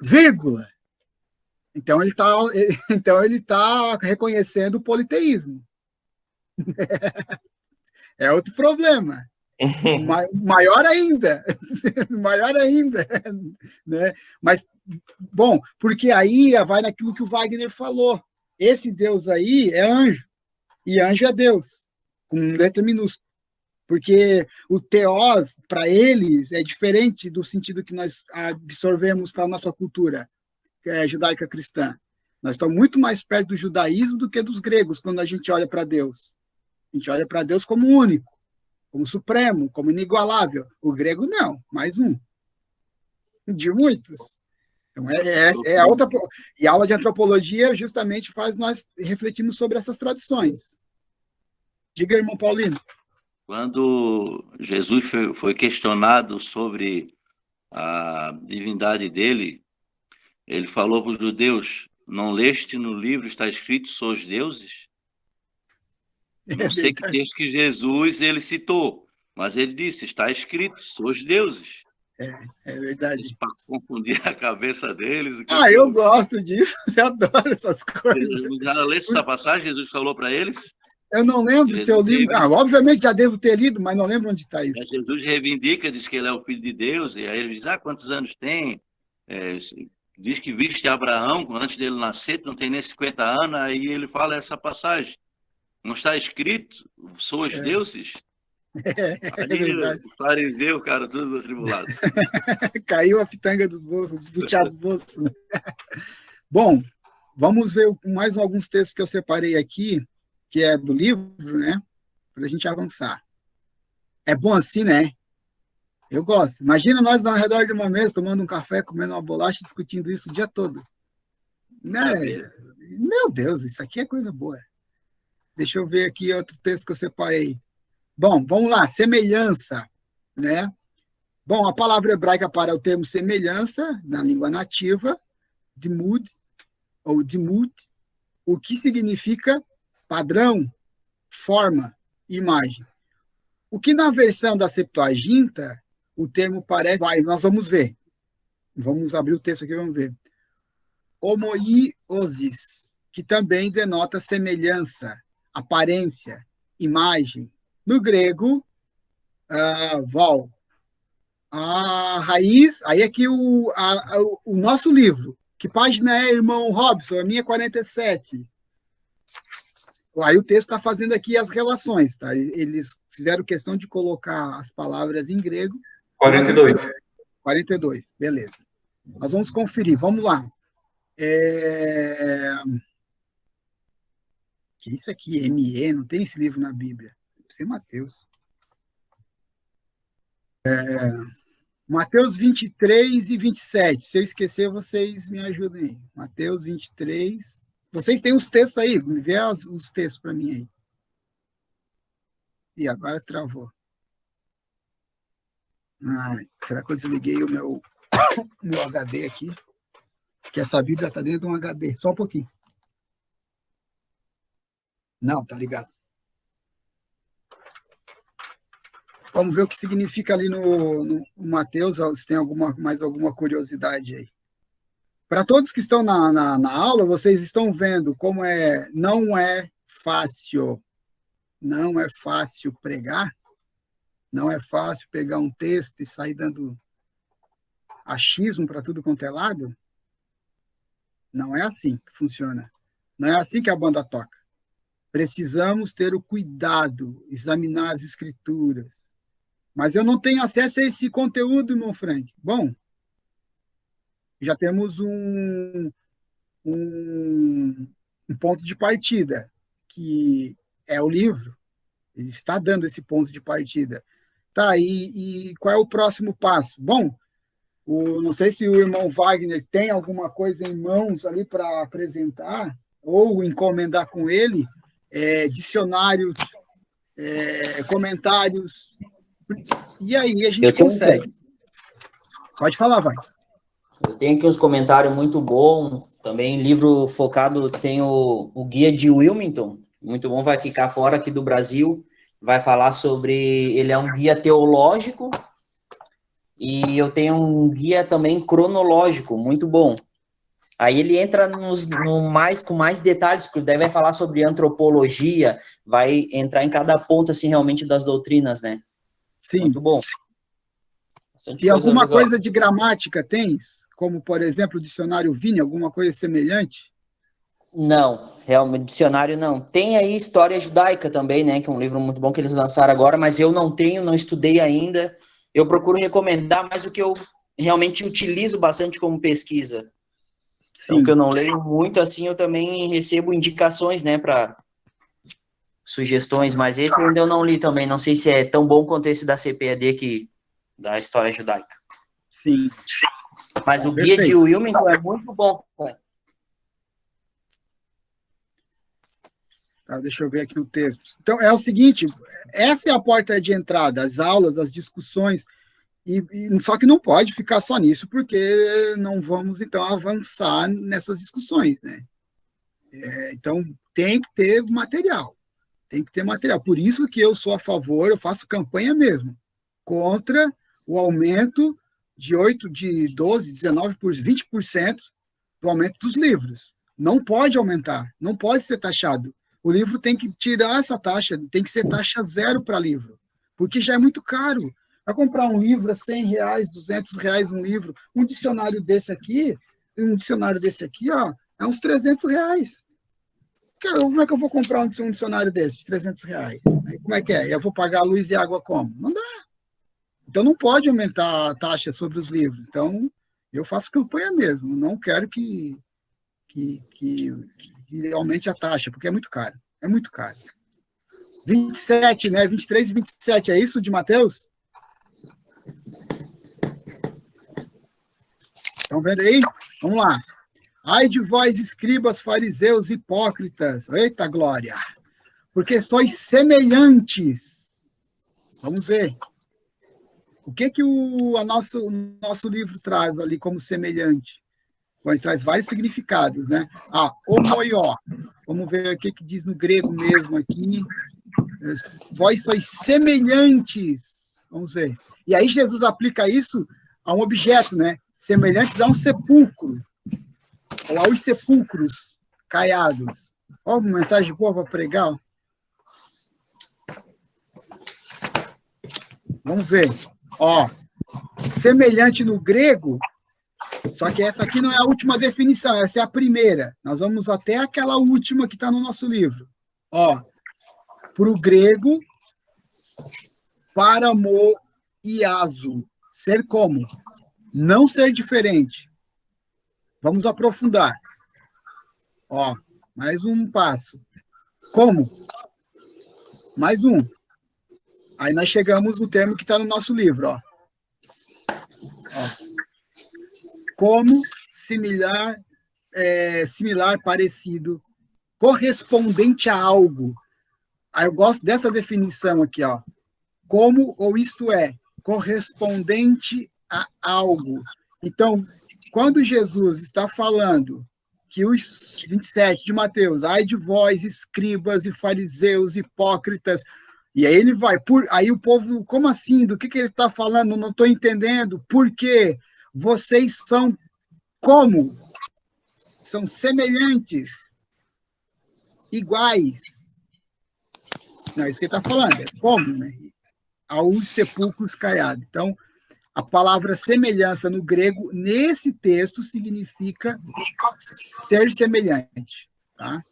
Vírgula. Então ele tá reconhecendo o politeísmo. É outro problema. Maior ainda, né? Mas, bom, porque aí vai naquilo que o Wagner falou. Esse Deus aí é anjo, e anjo é Deus, com letra minúscula. Porque o teós, para eles, é diferente do sentido que nós absorvemos para a nossa cultura judaica cristã. Nós estamos muito mais perto do judaísmo do que dos gregos, quando a gente olha para Deus. A gente olha para Deus como único, como supremo, como inigualável. O grego não, mais um. De muitos. Então, é a outra. E a aula de antropologia justamente faz nós refletirmos sobre essas tradições. Diga, irmão Paulino. Quando Jesus foi questionado sobre a divindade dele, ele falou para os judeus: não leste no livro, está escrito, sois deuses? Não sei que texto que Jesus ele citou, mas ele disse, está escrito, sois deuses. É verdade. Para confundir a cabeça deles. Eu gosto disso, eu adoro essas coisas. Já leu essa passagem, Jesus falou para eles? Eu não lembro se eu li. Obviamente já devo ter lido, mas não lembro onde está isso. Jesus reivindica, diz que ele é o filho de Deus, e aí ele diz, quantos anos tem? Diz que viste Abraão, antes dele nascer, não tem nem 50 anos, aí ele fala essa passagem. Não está escrito, sois deuses? Aí o fariseu, cara, tudo atribulado. Caiu a pitanga dos bolsos, do bolso. Né? Bom, vamos ver mais alguns textos que eu separei aqui, que é do livro, né? Para a gente avançar. É bom assim, né? Eu gosto. Imagina nós ao redor de uma mesa, tomando um café, comendo uma bolacha, discutindo isso o dia todo. Né? Meu Deus, isso aqui é coisa boa. Deixa eu ver aqui outro texto que eu separei. Bom, vamos lá, semelhança, né? Bom, a palavra hebraica para o termo semelhança, na língua nativa, dimud, ou dimut, o que significa padrão, forma, imagem. O que na versão da Septuaginta, o termo parece... nós vamos ver. Vamos abrir o texto aqui, vamos ver. Homoiosis, que também denota semelhança, aparência, imagem. No grego, vol. A raiz, aí aqui o nosso livro. Que página é, irmão Robson? A minha é 47. Aí o texto está fazendo aqui as relações, tá? Eles fizeram questão de colocar as palavras em grego. 42. 42, beleza. Nós vamos conferir, vamos lá. Que isso aqui, ME, não tem esse livro na Bíblia. Deve ser Mateus. Mateus 23 e 27. Se eu esquecer, vocês me ajudem aí. Mateus 23. Vocês têm os textos aí? Me vê os textos para mim aí. Ih, agora travou. Ai, será que eu desliguei o meu HD aqui? Que essa Bíblia está dentro de um HD. Só um pouquinho. Não, tá ligado. Vamos ver o que significa ali no Mateus, se tem mais alguma curiosidade aí. Para todos que estão na aula, vocês estão vendo como não é fácil pregar, não é fácil pegar um texto e sair dando achismo para tudo quanto é lado. Não é assim que funciona. Não é assim que a banda toca. Precisamos ter o cuidado, examinar as escrituras. Mas eu não tenho acesso a esse conteúdo, irmão Frank. Bom, já temos um ponto de partida, que é o livro. Ele está dando esse ponto de partida. Tá, e qual é o próximo passo? Bom, não sei se o irmão Wagner tem alguma coisa em mãos ali para apresentar, ou encomendar com ele, dicionários, comentários, e aí a gente consegue. Pode falar, vai. Eu tenho aqui uns comentários muito bons, também livro focado, tem o Guia de Wilmington, muito bom, vai ficar fora aqui do Brasil, vai falar sobre, ele é um guia teológico, e eu tenho um guia também cronológico, muito bom. Aí ele entra com mais detalhes, porque daí vai falar sobre antropologia, vai entrar em cada ponto, assim, realmente das doutrinas, né? Sim. Muito bom. E alguma coisa de gramática tens? Como, por exemplo, o dicionário Vini, alguma coisa semelhante? Não, realmente, dicionário não. Tem aí História Judaica também, né, que é um livro muito bom que eles lançaram agora, mas eu não tenho, não estudei ainda. Eu procuro recomendar mais o que eu realmente utilizo bastante como pesquisa. Sim. Então, que eu não leio muito, assim, eu também recebo indicações, né, para sugestões, mas esse ainda eu não li também, não sei se é tão bom quanto esse da CPAD da História Judaica. Sim. Mas o Guia de Wilmington é muito bom. Tá, deixa eu ver aqui o texto. Então, é o seguinte, essa é a porta de entrada, as aulas, as discussões, só que não pode ficar só nisso, porque não vamos, então, avançar nessas discussões, né? Então, tem que ter material. Tem que ter material. Por isso que eu sou a favor, eu faço campanha mesmo, contra o aumento de 12, 19%, 20% do aumento dos livros. Não pode aumentar, não pode ser taxado. O livro tem que tirar essa taxa, tem que ser taxa zero para livro, porque já é muito caro. Vai comprar um livro a R$100, R$200 um livro, um dicionário desse aqui, ó, é uns R$300. Como é que eu vou comprar um dicionário desse de R$300? Como é que é? Eu vou pagar luz e água como? Não dá. Então não pode aumentar a taxa sobre os livros. Então eu faço campanha mesmo. Não quero que aumente a taxa, porque é muito caro. É muito caro. 27, né? 23 e 27, é isso de Mateus? Estão vendo aí? Vamos lá. Ai de vós, escribas, fariseus, hipócritas. Eita glória! Porque sois semelhantes. Vamos ver. O que o nosso livro traz ali como semelhante? Bom, ele traz vários significados, né? Homoió. Vamos ver o que diz no grego mesmo aqui. Vós sois semelhantes. Vamos ver. E aí Jesus aplica isso a um objeto, né? Semelhantes a um sepulcro. Ou aos sepulcros caiados. Ó, uma mensagem boa para pregar. Vamos ver. Ó, semelhante no grego, só que essa aqui não é a última definição, essa é a primeira. Nós vamos até aquela última que está no nosso livro. Ó, para o grego, paramoiazo, ser como? Não ser diferente. Vamos aprofundar. Ó, mais um passo. Como? Mais um. Aí nós chegamos no termo que está no nosso livro, ó. Como, similar, parecido, correspondente a algo. Aí eu gosto dessa definição aqui, ó. Como ou isto é, correspondente a algo. Então, quando Jesus está falando que os 27 de Mateus, ai de vós, escribas e fariseus, hipócritas, e aí ele vai, aí o povo, como assim? Do que ele está falando? Não estou entendendo. Por quê? Vocês são como? São semelhantes, iguais. Não, é isso que ele está falando, é como, né? Aos sepulcros caiados. Então, a palavra semelhança no grego, nesse texto, significa ser semelhante. Tá?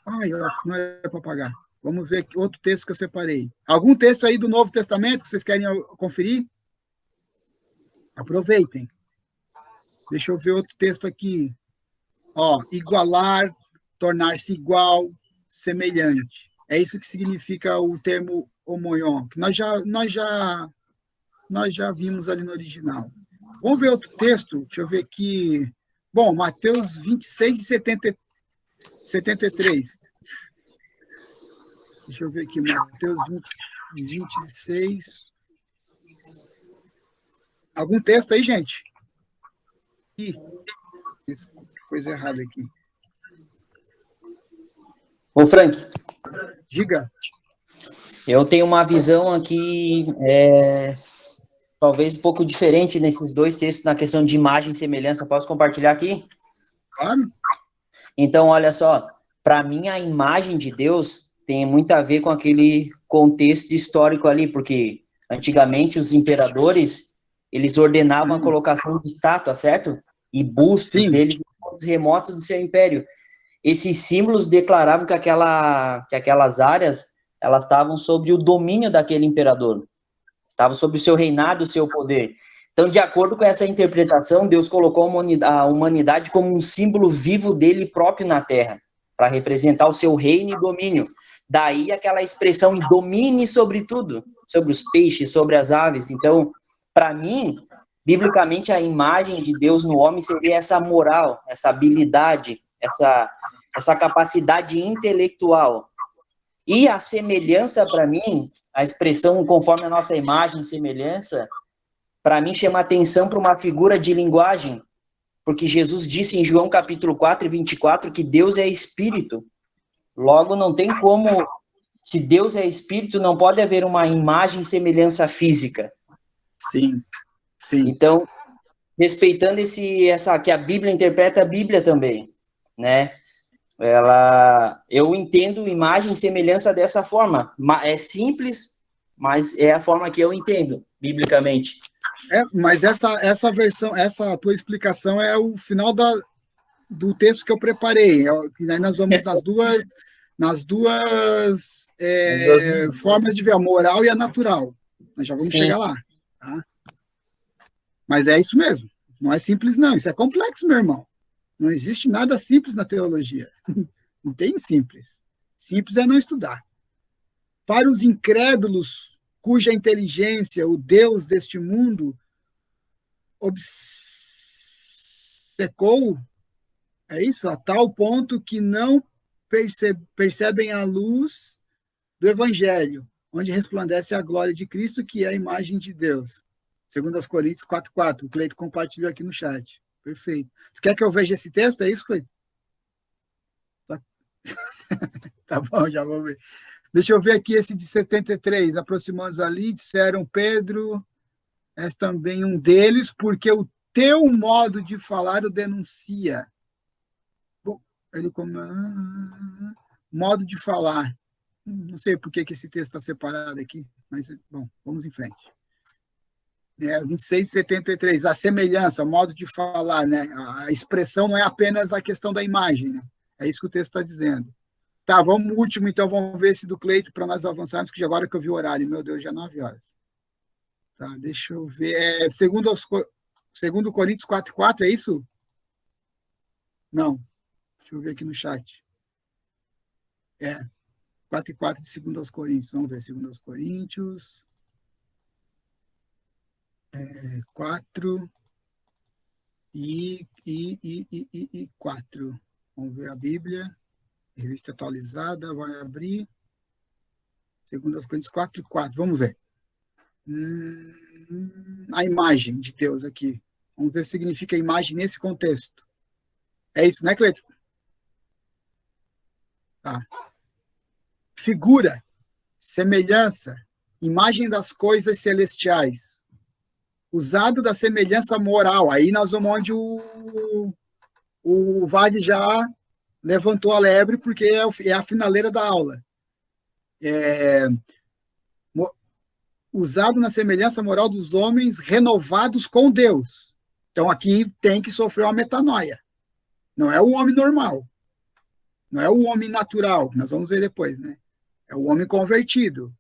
Ai, não era para apagar. Vamos ver outro texto que eu separei. Algum texto aí do Novo Testamento que vocês querem conferir? Aproveitem. Deixa eu ver outro texto aqui. Ó, igualar, tornar-se igual, semelhante. É isso que significa o termo homoion, que nós já vimos ali no original. Vamos ver outro texto? Deixa eu ver aqui. Bom, Mateus 26 e 73. Deixa eu ver aqui, Mateus 26. Algum texto aí, gente? Ih, coisa errada aqui. Ô, Frank. Diga. Eu tenho uma visão aqui, talvez um pouco diferente nesses dois textos, na questão de imagem e semelhança. Posso compartilhar aqui? Claro. Então, olha só, para mim a imagem de Deus tem muito a ver com aquele contexto histórico ali, porque antigamente os imperadores, eles ordenavam a colocação de estátuas, certo? E bustos deles em pontos remotos do seu império. Esses símbolos declaravam que aquelas áreas, elas estavam sob o domínio daquele imperador, estavam sob o seu reinado, o seu poder. Então, de acordo com essa interpretação, Deus colocou a humanidade como um símbolo vivo dele próprio na Terra, para representar o seu reino e domínio. Daí aquela expressão domine sobre tudo, sobre os peixes, sobre as aves. Então, para mim, biblicamente, a imagem de Deus no homem seria essa moral, essa habilidade, essa capacidade intelectual. E a semelhança, para mim, a expressão conforme a nossa imagem e semelhança, para mim chama atenção para uma figura de linguagem, porque Jesus disse em João capítulo 4 e 24 que Deus é espírito. Logo, não tem como, se Deus é espírito, não pode haver uma imagem e semelhança física. Sim, sim. Então, respeitando que a Bíblia interpreta a Bíblia também, né? Eu entendo imagem e semelhança dessa forma. É simples, mas é a forma que eu entendo, biblicamente. Mas essa versão, essa tua explicação é o final do texto que eu preparei. Aí nós vamos nas duas formas de ver, a moral e a natural. Nós já vamos chegar lá. Tá? Mas é isso mesmo. Não é simples, não. Isso é complexo, meu irmão. Não existe nada simples na teologia. Não tem simples. Simples é não estudar. Para os incrédulos, cuja inteligência, o Deus deste mundo, obcecou, é isso, a tal ponto que não percebem a luz do Evangelho, onde resplandece a glória de Cristo, que é a imagem de Deus. Segundo aos Coríntios 4:4. O Cleito compartilhou aqui no chat. Perfeito. Tu quer que eu veja esse texto? É isso, Cleito? Tá bom, já vou ver. Deixa eu ver aqui esse de 73. Aproximando-nos ali, disseram, Pedro, és também um deles, porque o teu modo de falar o denuncia. Bom, ele como... modo de falar. Não sei por que esse texto está separado aqui, mas, bom, vamos em frente. 26:73, a semelhança, o modo de falar, né? A expressão não é apenas a questão da imagem, né? É isso que o texto está dizendo. Tá, vamos no último, então, vamos ver esse do Cleito para nós avançarmos, porque agora que eu vi o horário, meu Deus, já 9 horas. Tá, deixa eu ver. Segundo Coríntios 4:4, é isso? Não. Deixa eu ver aqui no chat. 4:4 de 2 aos Coríntios. Vamos ver, 2 aos Coríntios. 4 e 4. Vamos ver a Bíblia. Revista atualizada, vai abrir. 2 aos Coríntios 4:4. Vamos ver. A imagem de Deus aqui. Vamos ver o que significa a imagem nesse contexto. É isso, né, Cleiton? Tá. Figura, semelhança, imagem das coisas celestiais. Usado da semelhança moral. Aí nós vamos onde o Wagner já levantou a lebre, porque é a finaleira da aula. Usado na semelhança moral dos homens renovados com Deus. Então, aqui tem que sofrer uma metanoia. Não é o homem normal. Não é o homem natural, nós vamos ver depois, né? É o homem convertido.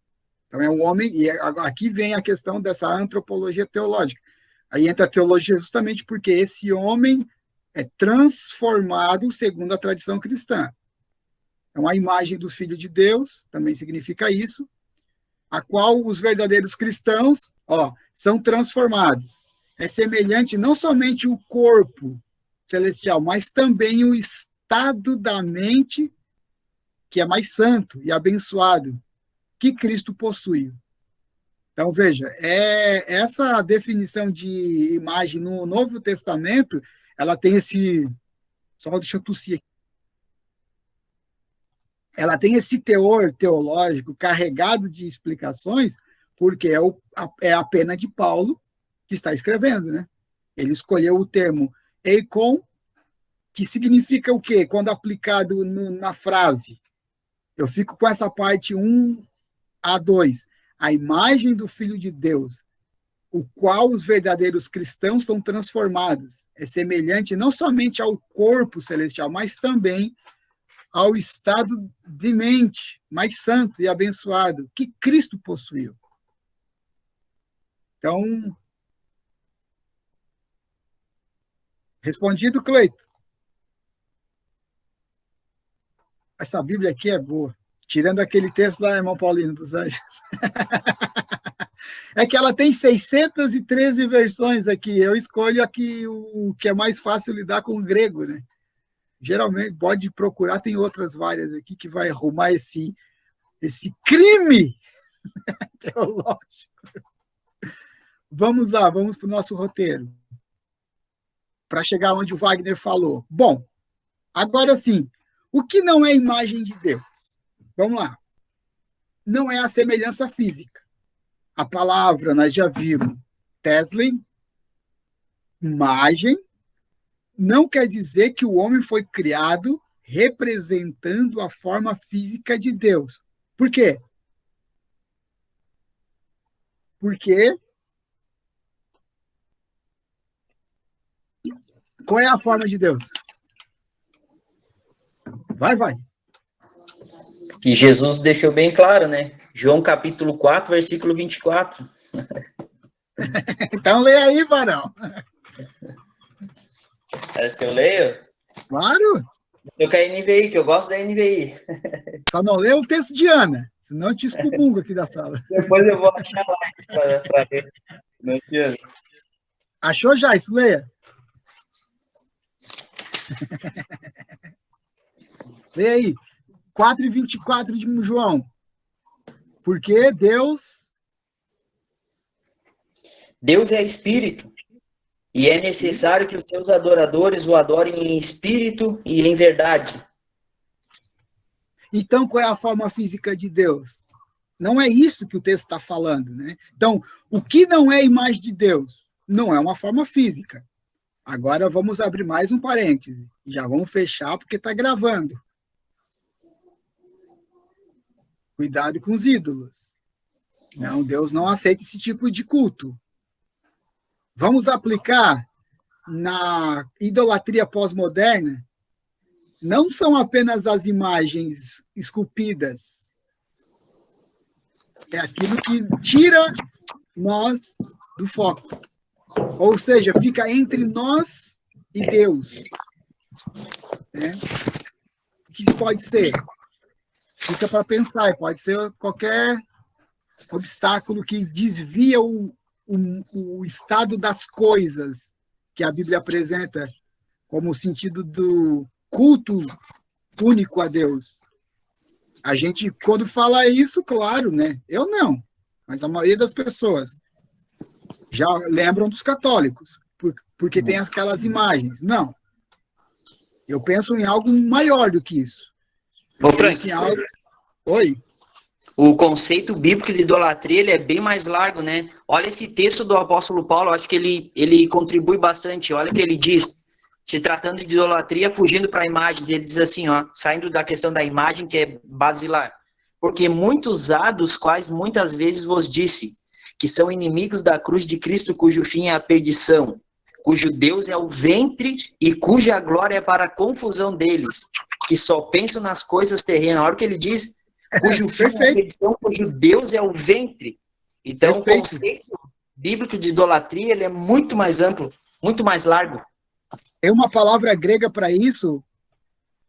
Então, é o homem... E aqui vem a questão dessa antropologia teológica. Aí entra a teologia justamente porque esse homem é transformado segundo a tradição cristã. Então, a imagem do Filho de Deus também significa isso, a qual os verdadeiros cristãos são transformados. É semelhante não somente o corpo celestial, mas também o estado da mente, que é mais santo e abençoado, que Cristo possui. Então, veja, essa definição de imagem no Novo Testamento, ela tem esse... Só deixa eu tossir aqui. Ela tem esse teor teológico carregado de explicações, porque é a pena de Paulo que está escrevendo, né? Ele escolheu o termo eikon, que significa o quê? Quando aplicado na frase. Eu fico com essa parte 1 a 2. A imagem do Filho de Deus, o qual os verdadeiros cristãos são transformados. É semelhante não somente ao corpo celestial, mas também ao estado de mente mais santo e abençoado que Cristo possuiu. Então, respondido, Cleito. Essa Bíblia aqui é boa. Tirando aquele texto lá, irmão Paulino dos Anjos. É que ela tem 613 versões aqui. Eu escolho aqui o que é mais fácil lidar com o grego, né? Geralmente, pode procurar, tem outras várias aqui que vai arrumar esse crime teológico. Vamos lá, vamos para o nosso roteiro. Para chegar onde o Wagner falou. Bom, agora sim, o que não é imagem de Deus? Vamos lá. Não é a semelhança física. A palavra, nós já vimos, Teslin, imagem, não quer dizer que o homem foi criado representando a forma física de Deus. Por quê? Porque qual é a forma de Deus? Vai. Que Jesus deixou bem claro, né? João capítulo 4, versículo 24. Então lê aí, varão. Parece que eu leio? Claro. Eu com a NVI, que eu gosto da NVI. Só não lê o texto de Ana, senão eu te excomungo aqui da sala. Depois eu vou achar lá para ler. Não entendo. Achou já? Isso, leia. Lê aí. 4:24 de João. Porque Deus é espírito. E é necessário que os seus adoradores o adorem em espírito e em verdade. Então, qual é a forma física de Deus? Não é isso que o texto está falando, né? Então, o que não é imagem de Deus? Não é uma forma física. Agora, vamos abrir mais um parêntese. Já vamos fechar, porque está gravando. Cuidado com os ídolos. Não, Deus não aceita esse tipo de culto. Vamos aplicar na idolatria pós-moderna, não são apenas as imagens esculpidas, é aquilo que tira nós do foco. Ou seja, fica entre nós e Deus. Né? O que pode ser? Fica para pensar, pode ser qualquer obstáculo que desvia o estado das coisas que a Bíblia apresenta como o sentido do culto único a Deus. A gente, quando fala isso, claro, né? Eu não, mas a maioria das pessoas já lembram dos católicos, porque tem aquelas imagens. Não. Eu penso em algo maior do que isso. Ô, Frank, Oi? o conceito bíblico de idolatria ele é bem mais largo, né? Olha esse texto do apóstolo Paulo, acho que ele contribui bastante. Olha o que ele diz, se tratando de idolatria, fugindo para imagens. Ele diz assim, ó, saindo da questão da imagem, que é basilar. Porque muitos há dos quais muitas vezes vos disse, que são inimigos da cruz de Cristo, cujo fim é a perdição, cujo Deus é o ventre e cuja glória é para a confusão deles, que só pensam nas coisas terrenas. Olha o que ele diz, cujo fim é a perdição, cujo Deus é o ventre. Então, o conceito bíblico de idolatria ele é muito mais amplo, muito mais largo. Tem uma palavra grega para isso,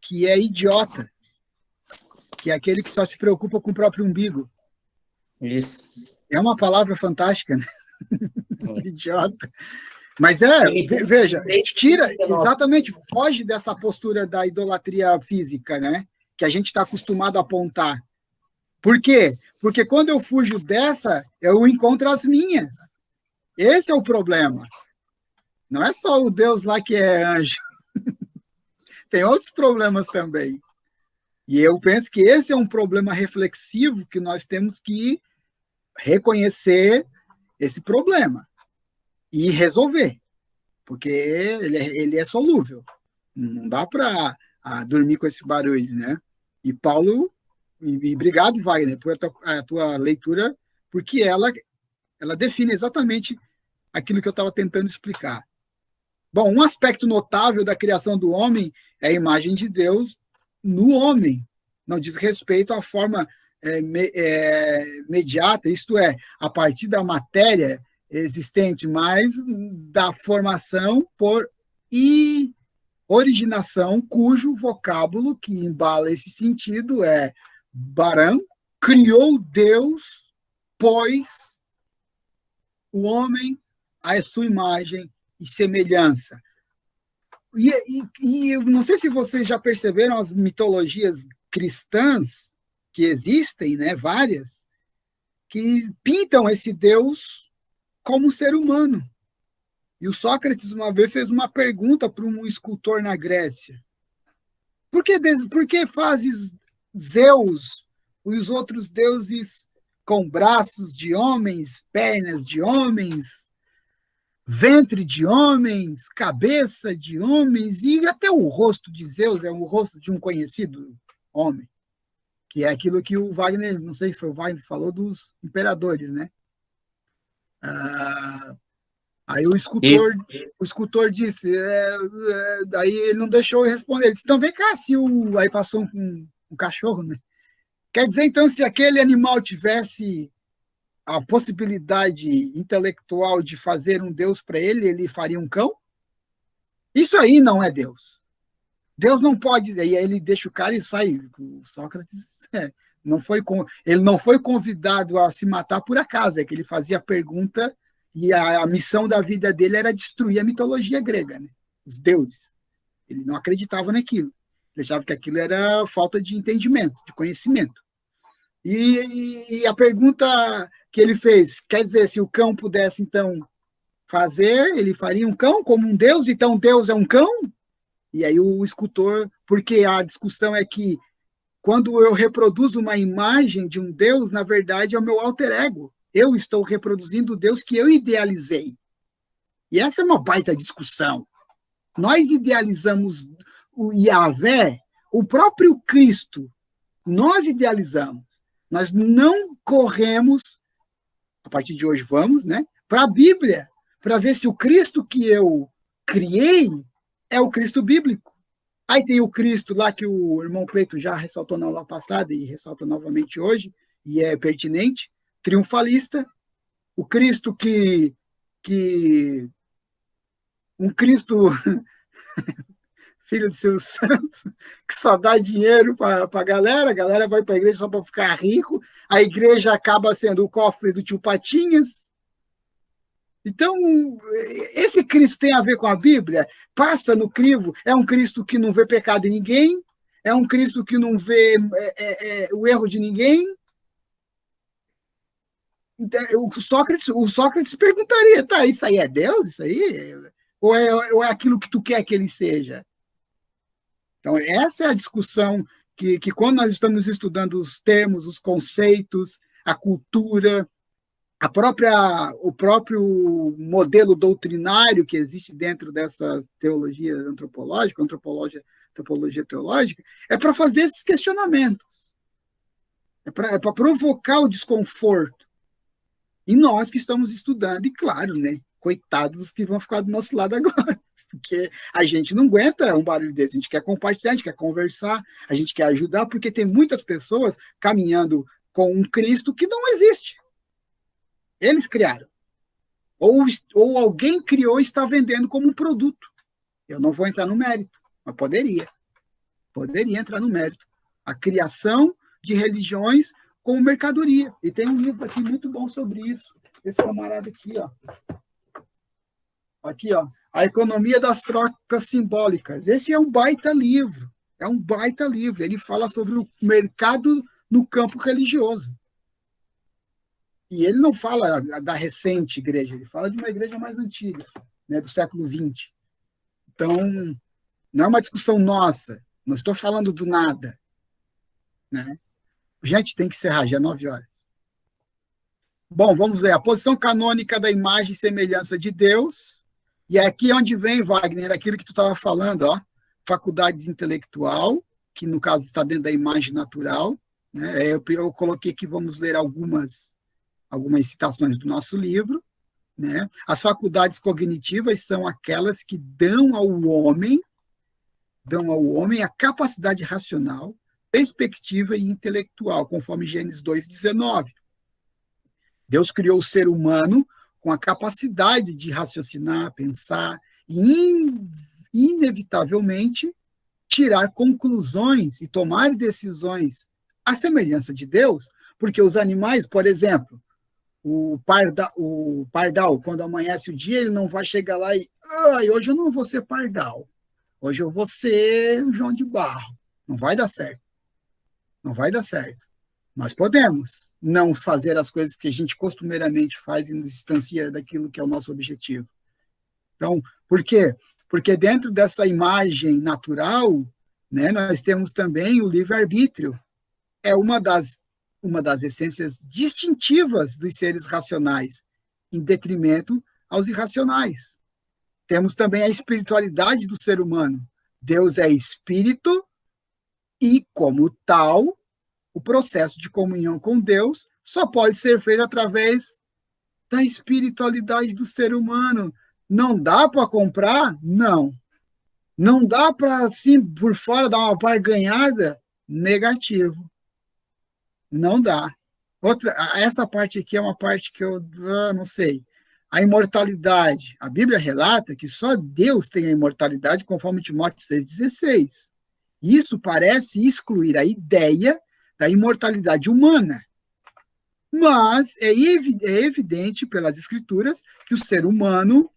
que é idiota, que é aquele que só se preocupa com o próprio umbigo. Isso. É uma palavra fantástica, né? Idiota. Mas veja, tira, exatamente, foge dessa postura da idolatria física, né? Que a gente está acostumado a apontar. Por quê? Porque quando eu fujo dessa, eu encontro as minhas. Esse é o problema. Não é só o Deus lá que é anjo. Tem outros problemas também. E eu penso que esse é um problema reflexivo que nós temos que reconhecer esse problema e resolver, porque ele é solúvel. Não dá para dormir com esse barulho, né? E Paulo, e obrigado, Wagner, por a tua leitura, porque ela define exatamente aquilo que eu estava tentando explicar. Bom, um aspecto notável da criação do homem é a imagem de Deus no homem. Não diz respeito à forma imediata, isto é, a partir da matéria existente, mas da formação por originação, cujo vocábulo que embala esse sentido é Baram, criou Deus, pois o homem à sua imagem e semelhança. E eu não sei se vocês já perceberam as mitologias cristãs que existem, né, várias, que pintam esse Deus como ser humano. E o Sócrates, uma vez, fez uma pergunta para um escultor na Grécia. Por que fazes Zeus e os outros deuses com braços de homens, pernas de homens, ventre de homens, cabeça de homens, e até o rosto de Zeus é o rosto de um conhecido homem, que é aquilo que o Wagner, não sei se foi o Wagner que falou dos imperadores, né? Aí o escultor disse, aí ele não deixou eu responder, ele disse, então vem cá, aí passou um cachorro, né? Quer dizer, então, se aquele animal tivesse a possibilidade intelectual de fazer um Deus para ele faria um cão? Isso aí não é Deus. Deus não pode, e aí ele deixa o cara e sai. O Sócrates ele não foi convidado a se matar por acaso, é que ele fazia a pergunta e a missão da vida dele era destruir a mitologia grega, né? Os deuses. Ele não acreditava naquilo. Ele achava que aquilo era falta de entendimento, de conhecimento. E a pergunta que ele fez, quer dizer, se o cão pudesse, então, fazer, ele faria um cão como um deus, então Deus é um cão? E aí o escultor, porque a discussão é que quando eu reproduzo uma imagem de um Deus, na verdade é o meu alter ego. Eu estou reproduzindo o Deus que eu idealizei. E essa é uma baita discussão. Nós idealizamos o Yahvé, o próprio Cristo, nós idealizamos. Nós não corremos, a partir de hoje vamos, né, para a Bíblia, para ver se o Cristo que eu criei é o Cristo bíblico. Aí tem o Cristo lá, que o irmão Cleito já ressaltou na aula passada e ressalta novamente hoje, e é pertinente, triunfalista. O Cristo um Cristo filho de Silvio Santos, que só dá dinheiro para a galera vai para a igreja só para ficar rico, a igreja acaba sendo o cofre do tio Patinhas. Então, esse Cristo tem a ver com a Bíblia? Passa no crivo? É um Cristo que não vê pecado em ninguém? É um Cristo que não vê o erro de ninguém? Então, o Sócrates perguntaria, tá, isso aí é Deus? Isso aí? Ou é aquilo que tu quer que ele seja? Então, essa é a discussão que quando nós estamos estudando os termos, os conceitos, a cultura, o próprio modelo doutrinário que existe dentro dessas teologias antropológicas, antropologia teológica, é para fazer esses questionamentos. É para provocar o desconforto. E nós que estamos estudando, e claro, né, coitados que vão ficar do nosso lado agora, porque a gente não aguenta um barulho desse, a gente quer compartilhar, a gente quer conversar, a gente quer ajudar, porque tem muitas pessoas caminhando com um Cristo que não existe. Eles criaram. Ou alguém criou e está vendendo como um produto. Eu não vou entrar no mérito, mas poderia. Poderia entrar no mérito. A criação de religiões como mercadoria. E tem um livro aqui muito bom sobre isso. Esse camarada aqui, ó. Aqui, ó. A Economia das Trocas Simbólicas. Esse é um baita livro. É um baita livro. Ele fala sobre o mercado no campo religioso. E ele não fala da recente igreja, ele fala de uma igreja mais antiga, né, do século XX. Então, não é uma discussão nossa, não estou falando do nada. Né? Gente, tem que encerrar, já é 9 horas. Bom, vamos ver. A posição canônica da imagem e semelhança de Deus. E é aqui onde vem, Wagner, aquilo que tu estava falando, ó, faculdades intelectual, que no caso está dentro da imagem natural. Né? Eu coloquei aqui, vamos ler algumas citações do nosso livro. Né? As faculdades cognitivas são aquelas que dão ao homem a capacidade racional, perspectiva e intelectual, conforme Gênesis 2:19. Deus criou o ser humano com a capacidade de raciocinar, pensar e, inevitavelmente, tirar conclusões e tomar decisões à semelhança de Deus, porque os animais, por exemplo, o pardal, quando amanhece o dia, ele não vai chegar lá e hoje eu não vou ser pardal, hoje eu vou ser um João de Barro. Não vai dar certo. Não vai dar certo. Nós podemos não fazer as coisas que a gente costumeiramente faz e nos distancia daquilo que é o nosso objetivo. Então, por quê? Porque dentro dessa imagem natural, né, nós temos também o livre-arbítrio. É uma das essências distintivas dos seres racionais, em detrimento aos irracionais. Temos também a espiritualidade do ser humano. Deus é espírito e, como tal, o processo de comunhão com Deus só pode ser feito através da espiritualidade do ser humano. Não dá para comprar? Não. Não dá para, assim, por fora, dar uma barganhada? Negativo. Não dá. Essa parte aqui é uma parte que eu não sei. A imortalidade. A Bíblia relata que só Deus tem a imortalidade, conforme Timóteo 6,16. Isso parece excluir a ideia da imortalidade humana. Mas é evidente pelas Escrituras que o ser humano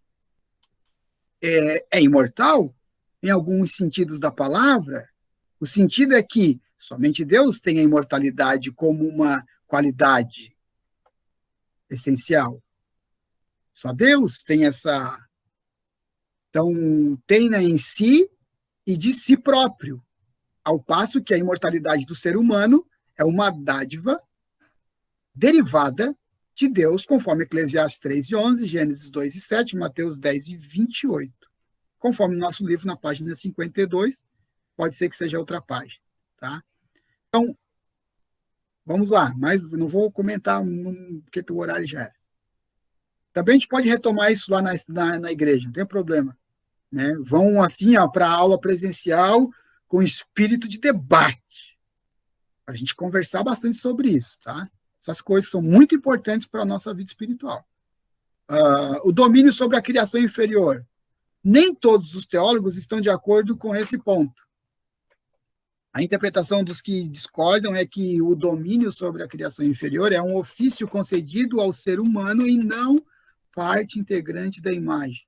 é imortal, em alguns sentidos da palavra. O sentido é que somente Deus tem a imortalidade como uma qualidade essencial. Só Deus tem essa. Então, tem em si e de si próprio. Ao passo que a imortalidade do ser humano é uma dádiva derivada de Deus, conforme Eclesiastes 3:11, Gênesis 2:7, Mateus 10:28. Conforme o nosso livro, na página 52, pode ser que seja outra página. Tá? Então, vamos lá, mas não vou comentar, porque o horário já era. Também a gente pode retomar isso lá na igreja, não tem problema. Né? Vão assim para a aula presencial, com espírito de debate, para a gente conversar bastante sobre isso, tá? Essas coisas são muito importantes para a nossa vida espiritual. O domínio sobre a criação inferior. Nem todos os teólogos estão de acordo com esse ponto. A interpretação dos que discordam é que o domínio sobre a criação inferior é um ofício concedido ao ser humano e não parte integrante da imagem.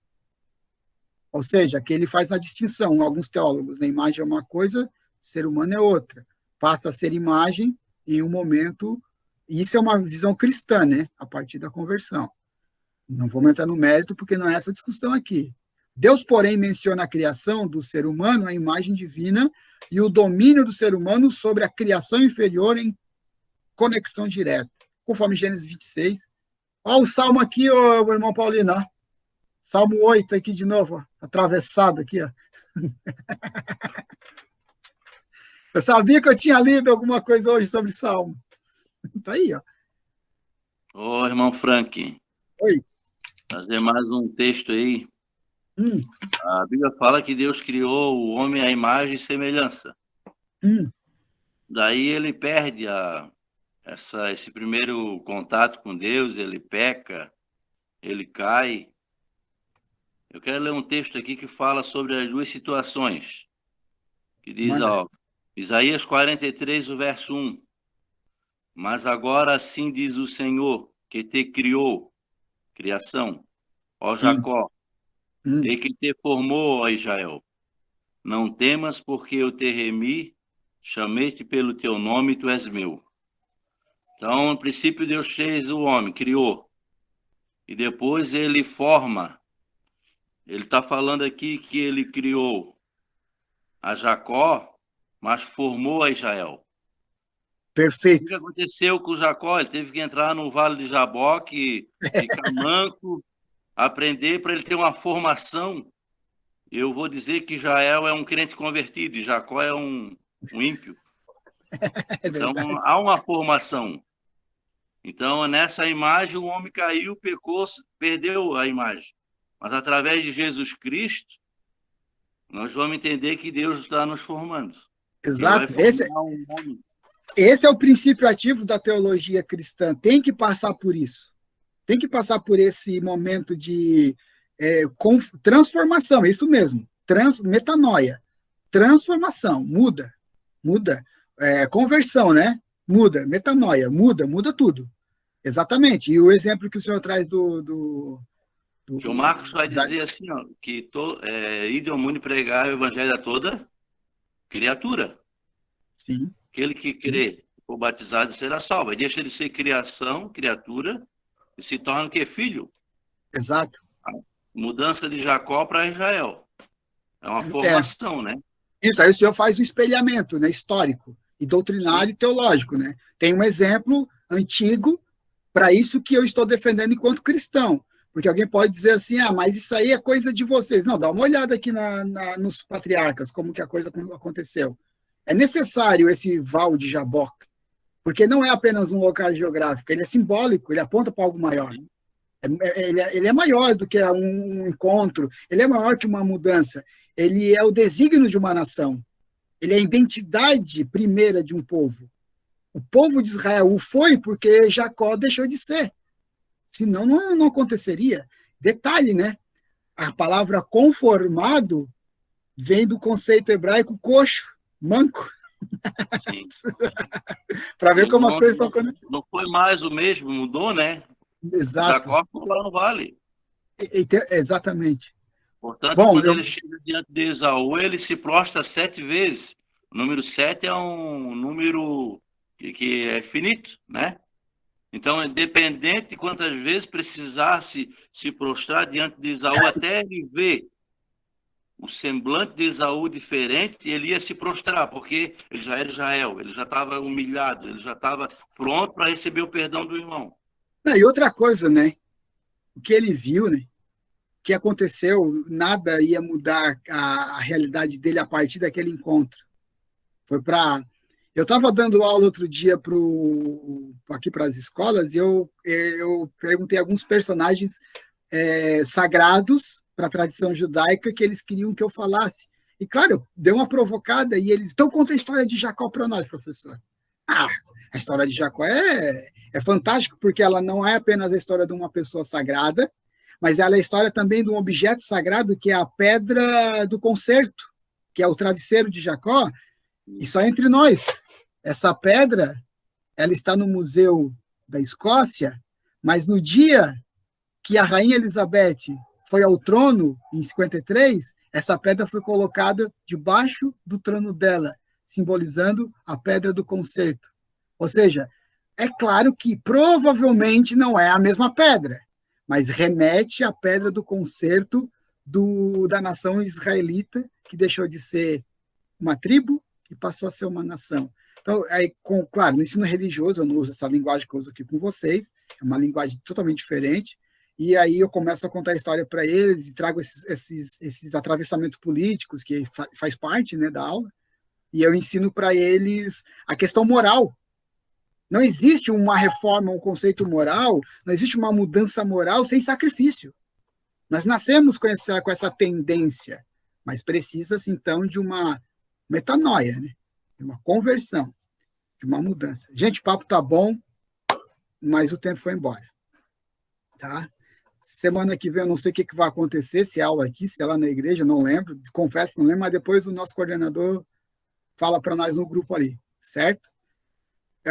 Ou seja, que ele faz a distinção, alguns teólogos, a imagem é uma coisa, ser humano é outra. Passa a ser imagem em um momento, e isso é uma visão cristã, né? A partir da conversão. Não vou entrar no mérito, porque não é essa discussão aqui. Deus, porém, menciona a criação do ser humano, a imagem divina, e o domínio do ser humano sobre a criação inferior em conexão direta, conforme Gênesis 26. Olha o Salmo aqui, ô, irmão Paulino, ó. Salmo 8 aqui de novo, ó, atravessado aqui, ó. Eu sabia que eu tinha lido alguma coisa hoje sobre Salmo. Tá aí, ó. Ô, irmão Frank. Oi. Fazer mais um texto aí. A Bíblia fala que Deus criou o homem à imagem e semelhança. Daí ele perde esse primeiro contato com Deus, ele peca, ele cai. Eu quero ler um texto aqui que fala sobre as duas situações. Que diz, ó, Isaías 43, o verso 1. Mas agora assim diz o Senhor, que te criou, criação, ó Jacó, e que te formou, ó Israel. Não temas, porque eu te remi, chamei-te pelo teu nome, tu és meu. Então, no princípio, Deus fez o homem, criou. E depois ele forma. Ele está falando aqui que ele criou a Jacó, mas formou a Israel. Perfeito. O que aconteceu com o Jacó? Ele teve que entrar no Vale de Jaboque, ficar manco, aprender para ele ter uma formação. Eu vou dizer que Israel é um crente convertido e Jacó é um ímpio. Então, há uma formação. Então, nessa imagem, o homem caiu, pecou, perdeu a imagem. Mas, através de Jesus Cristo, nós vamos entender que Deus está nos formando. Exato. Esse é o princípio ativo da teologia cristã. Tem que passar por isso. Tem que passar por esse momento de transformação, é isso mesmo. Metanoia. Transformação. Muda. Conversão, né? Muda. Metanoia. Muda tudo. Exatamente. E o exemplo que o senhor traz que o Marcos vai dizer assim, ó, que ide ao mundo pregar o evangelho a toda criatura. Sim. Aquele que crê, for batizado, será salvo. Aí deixa de ser criatura, e se torna o quê? Filho. Exato. A mudança de Jacó para Israel. É uma formação, né? Isso, aí o senhor faz um espelhamento, né, histórico e doutrinário e teológico, né? Tem um exemplo antigo para isso que eu estou defendendo enquanto cristão. Porque alguém pode dizer assim, mas isso aí é coisa de vocês. Não, dá uma olhada aqui nos patriarcas, como que a coisa aconteceu. É necessário esse Val de Jaboque, porque não é apenas um local geográfico, ele é simbólico, ele aponta para algo maior. Ele é maior do que um encontro, ele é maior que uma mudança. Ele é o desígnio de uma nação. Ele é a identidade primeira de um povo. O povo de Israel o foi porque Jacó deixou de ser. Senão não aconteceria. Detalhe, né? A palavra conformado vem do conceito hebraico coxo, manco. Sim. Para ver como as coisas estão conectadas. Não foi mais o mesmo, mudou, né? Exato. Jacó ficou lá no vale. Exatamente. Portanto, quando ele chega diante de Esaú, ele se prostra 7 vezes. O número 7 é um número que é finito, né? Então, independente de quantas vezes precisasse se prostrar diante de Esaú, até ele ver o semblante de Esaú diferente, ele ia se prostrar, porque ele já era Israel, ele já estava humilhado, ele já estava pronto para receber o perdão do irmão. E outra coisa, né? O que ele viu, né? O que aconteceu, nada ia mudar a realidade dele a partir daquele encontro. Foi para... Eu estava dando aula outro dia aqui para as escolas e eu perguntei a alguns personagens sagrados para a tradição judaica que eles queriam que eu falasse. E, claro, eu dei uma provocada e eles, então conta a história de Jacó para nós, professor. Ah, a história de Jacó é fantástica, porque ela não é apenas a história de uma pessoa sagrada, mas ela é a história também de um objeto sagrado, que é a pedra do concerto, que é o travesseiro de Jacó, e só entre nós. Essa pedra, ela está no Museu da Escócia, mas no dia que a Rainha Elizabeth foi ao trono, em 53, essa pedra foi colocada debaixo do trono dela, simbolizando a pedra do concerto. Ou seja, é claro que provavelmente não é a mesma pedra, mas remete à pedra do concerto da nação israelita, que deixou de ser uma tribo e passou a ser uma nação. Então, aí, claro, no ensino religioso, eu não uso essa linguagem que eu uso aqui com vocês, é uma linguagem totalmente diferente, e aí eu começo a contar a história para eles e trago esses atravessamentos políticos, que faz parte, né, da aula, e eu ensino para eles a questão moral. Não existe uma reforma, um conceito moral, não existe uma mudança moral sem sacrifício. Nós nascemos com essa tendência, mas precisa-se, então, de uma metanoia, né? De uma conversão, de uma mudança. Gente, o papo tá bom, mas o tempo foi embora. Tá? Semana que vem eu não sei o que vai acontecer, se é aula aqui, se é lá na igreja, não lembro, confesso que não lembro, mas depois o nosso coordenador fala para nós no grupo ali, certo?